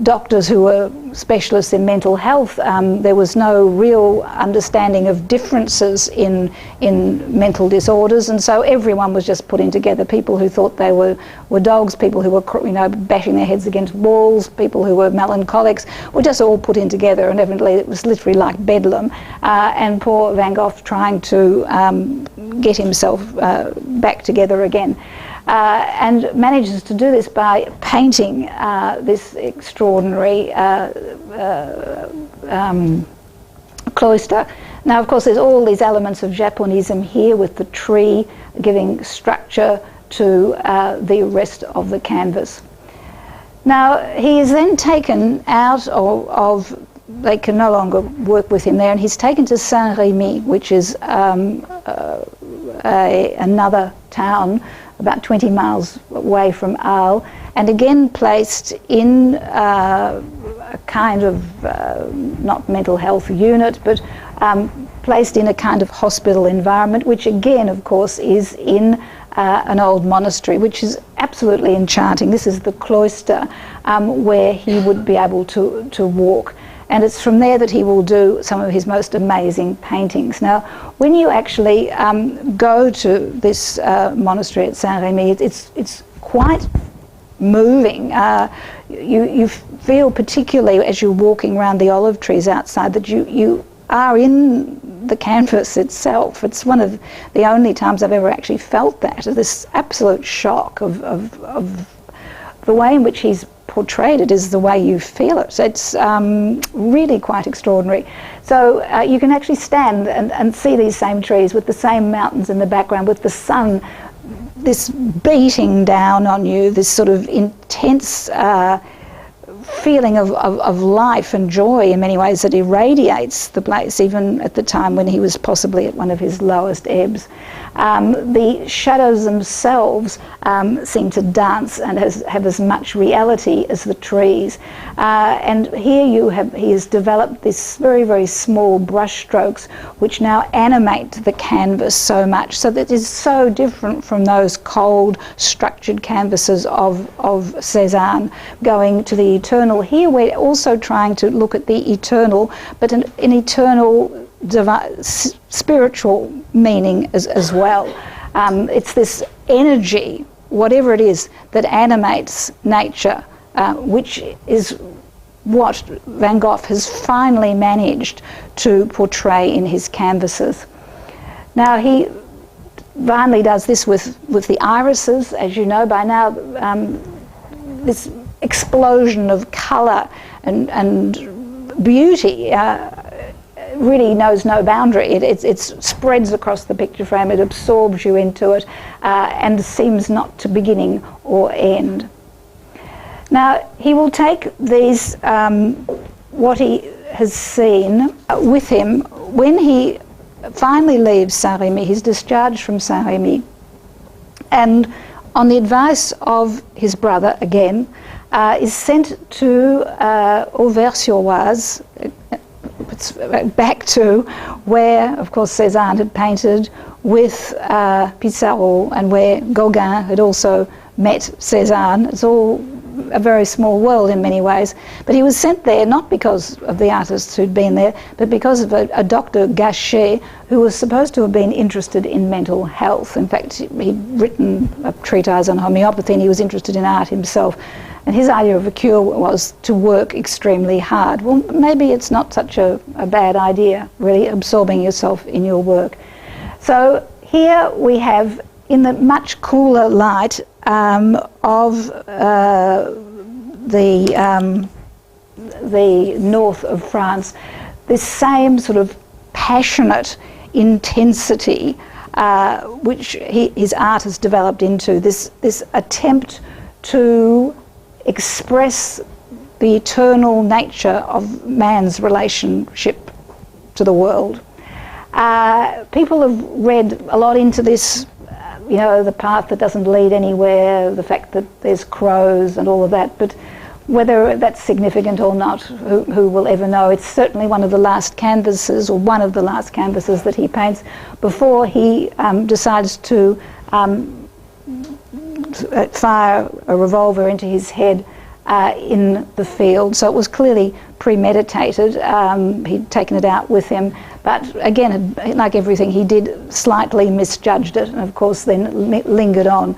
doctors who were specialists in mental health. There was no real understanding of differences in mental disorders, and so everyone was just putting together. People who thought they were dogs, people who were bashing their heads against walls, people who were melancholics, were just all put in together, and evidently it was literally like bedlam. And poor Van Gogh trying to get himself back together again. And manages to do this by painting this extraordinary cloister. Now, of course, there's all these elements of Japonism here with the tree giving structure to the rest of the canvas. Now, he is then taken out of they can no longer work with him there, and he's taken to Saint-Rémy, which is another town about 20 miles away from Arles, and again placed in a kind of, not mental health unit, but placed in a kind of hospital environment, which again, of course, is in an old monastery, which is absolutely enchanting. This is the cloister where he would be able to walk. And it's from there that he will do some of his most amazing paintings. Now, when you actually go to this monastery at Saint-Rémy, it's quite moving. You feel particularly as you're walking around the olive trees outside that you are in the canvas itself. It's one of the only times I've ever actually felt that, this absolute shock of the way in which he's portrayed it is the way you feel it. So it's really quite extraordinary. So you can actually stand and see these same trees with the same mountains in the background, with the sun, this beating down on you, this sort of intense feeling of life and joy in many ways that irradiates the place, even at the time when he was possibly at one of his lowest ebbs. The shadows themselves seem to dance and have as much reality as the trees. And here he has developed this very, very small brush strokes which now animate the canvas so much, so that it is so different from those cold, structured canvases of Cézanne, going to the eternal. Here we're also trying to look at the eternal, but an eternal spiritual meaning as well. It's this energy, whatever it is, that animates nature, which is what Van Gogh has finally managed to portray in his canvases. Now he finally does this with the irises, as you know by now. This explosion of colour and beauty really knows no boundary. It spreads across the picture frame, it absorbs you into it, and seems not to beginning or end. Now he will take these, what he has seen with him when he finally leaves Saint-Rémy. He's discharged from Saint-Rémy, and on the advice of his brother again, is sent to Auvers-sur-Oise, back to where, of course, Cézanne had painted with Pissarro, and where Gauguin had also met Cézanne. It's all a very small world in many ways. But he was sent there not because of the artists who'd been there, but because of a Dr. Gachet, who was supposed to have been interested in mental health. In fact, he'd written a treatise on homeopathy, and he was interested in art himself. And his idea of a cure was to work extremely hard. Well, maybe it's not such a bad idea, really, absorbing yourself in your work. So here we have, in the much cooler light of the north of France, this same sort of passionate intensity which his art has developed into, this attempt to express the eternal nature of man's relationship to the world. People have read a lot into this, you know, the path that doesn't lead anywhere, the fact that there's crows and all of that, but whether that's significant or not, who will ever know? It's certainly one of the last canvases, or one of the last canvases that he paints before he decides to fire a revolver into his head in the field. So it was clearly premeditated. He'd taken it out with him, but again, like everything he did, slightly misjudged it, and of course then lingered on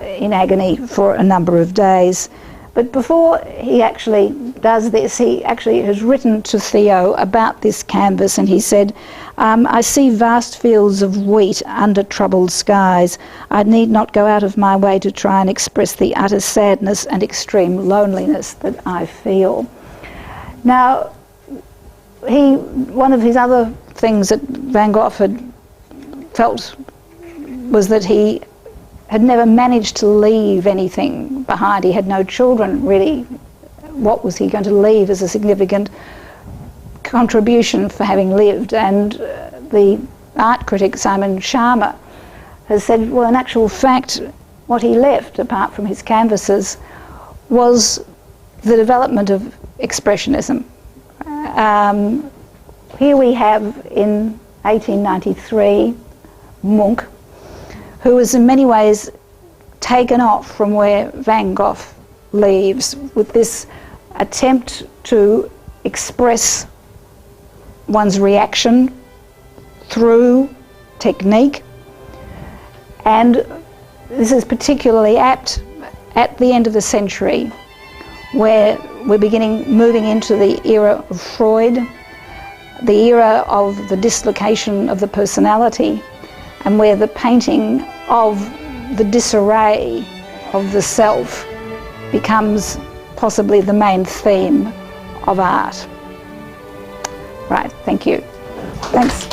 in agony for a number of days. But before he actually does this, he actually has written to Theo about this canvas, and he said, I see vast fields of wheat under troubled skies. I need not go out of my way to try and express the utter sadness and extreme loneliness that I feel. Now, one of his other things that Van Gogh had felt was that he had never managed to leave anything behind. He had no children, really. What was he going to leave as a significant contribution for having lived? And the art critic Simon Sharma has said, well, in actual fact, what he left, apart from his canvases, was the development of Expressionism. Here we have, in 1893, Munch, who was in many ways taken off from where Van Gogh leaves, with this attempt to express one's reaction through technique. And this is particularly apt at the end of the century, where we're moving into the era of Freud, the era of the dislocation of the personality, and where the painting of the disarray of the self becomes possibly the main theme of art. Right, thank you. Thanks.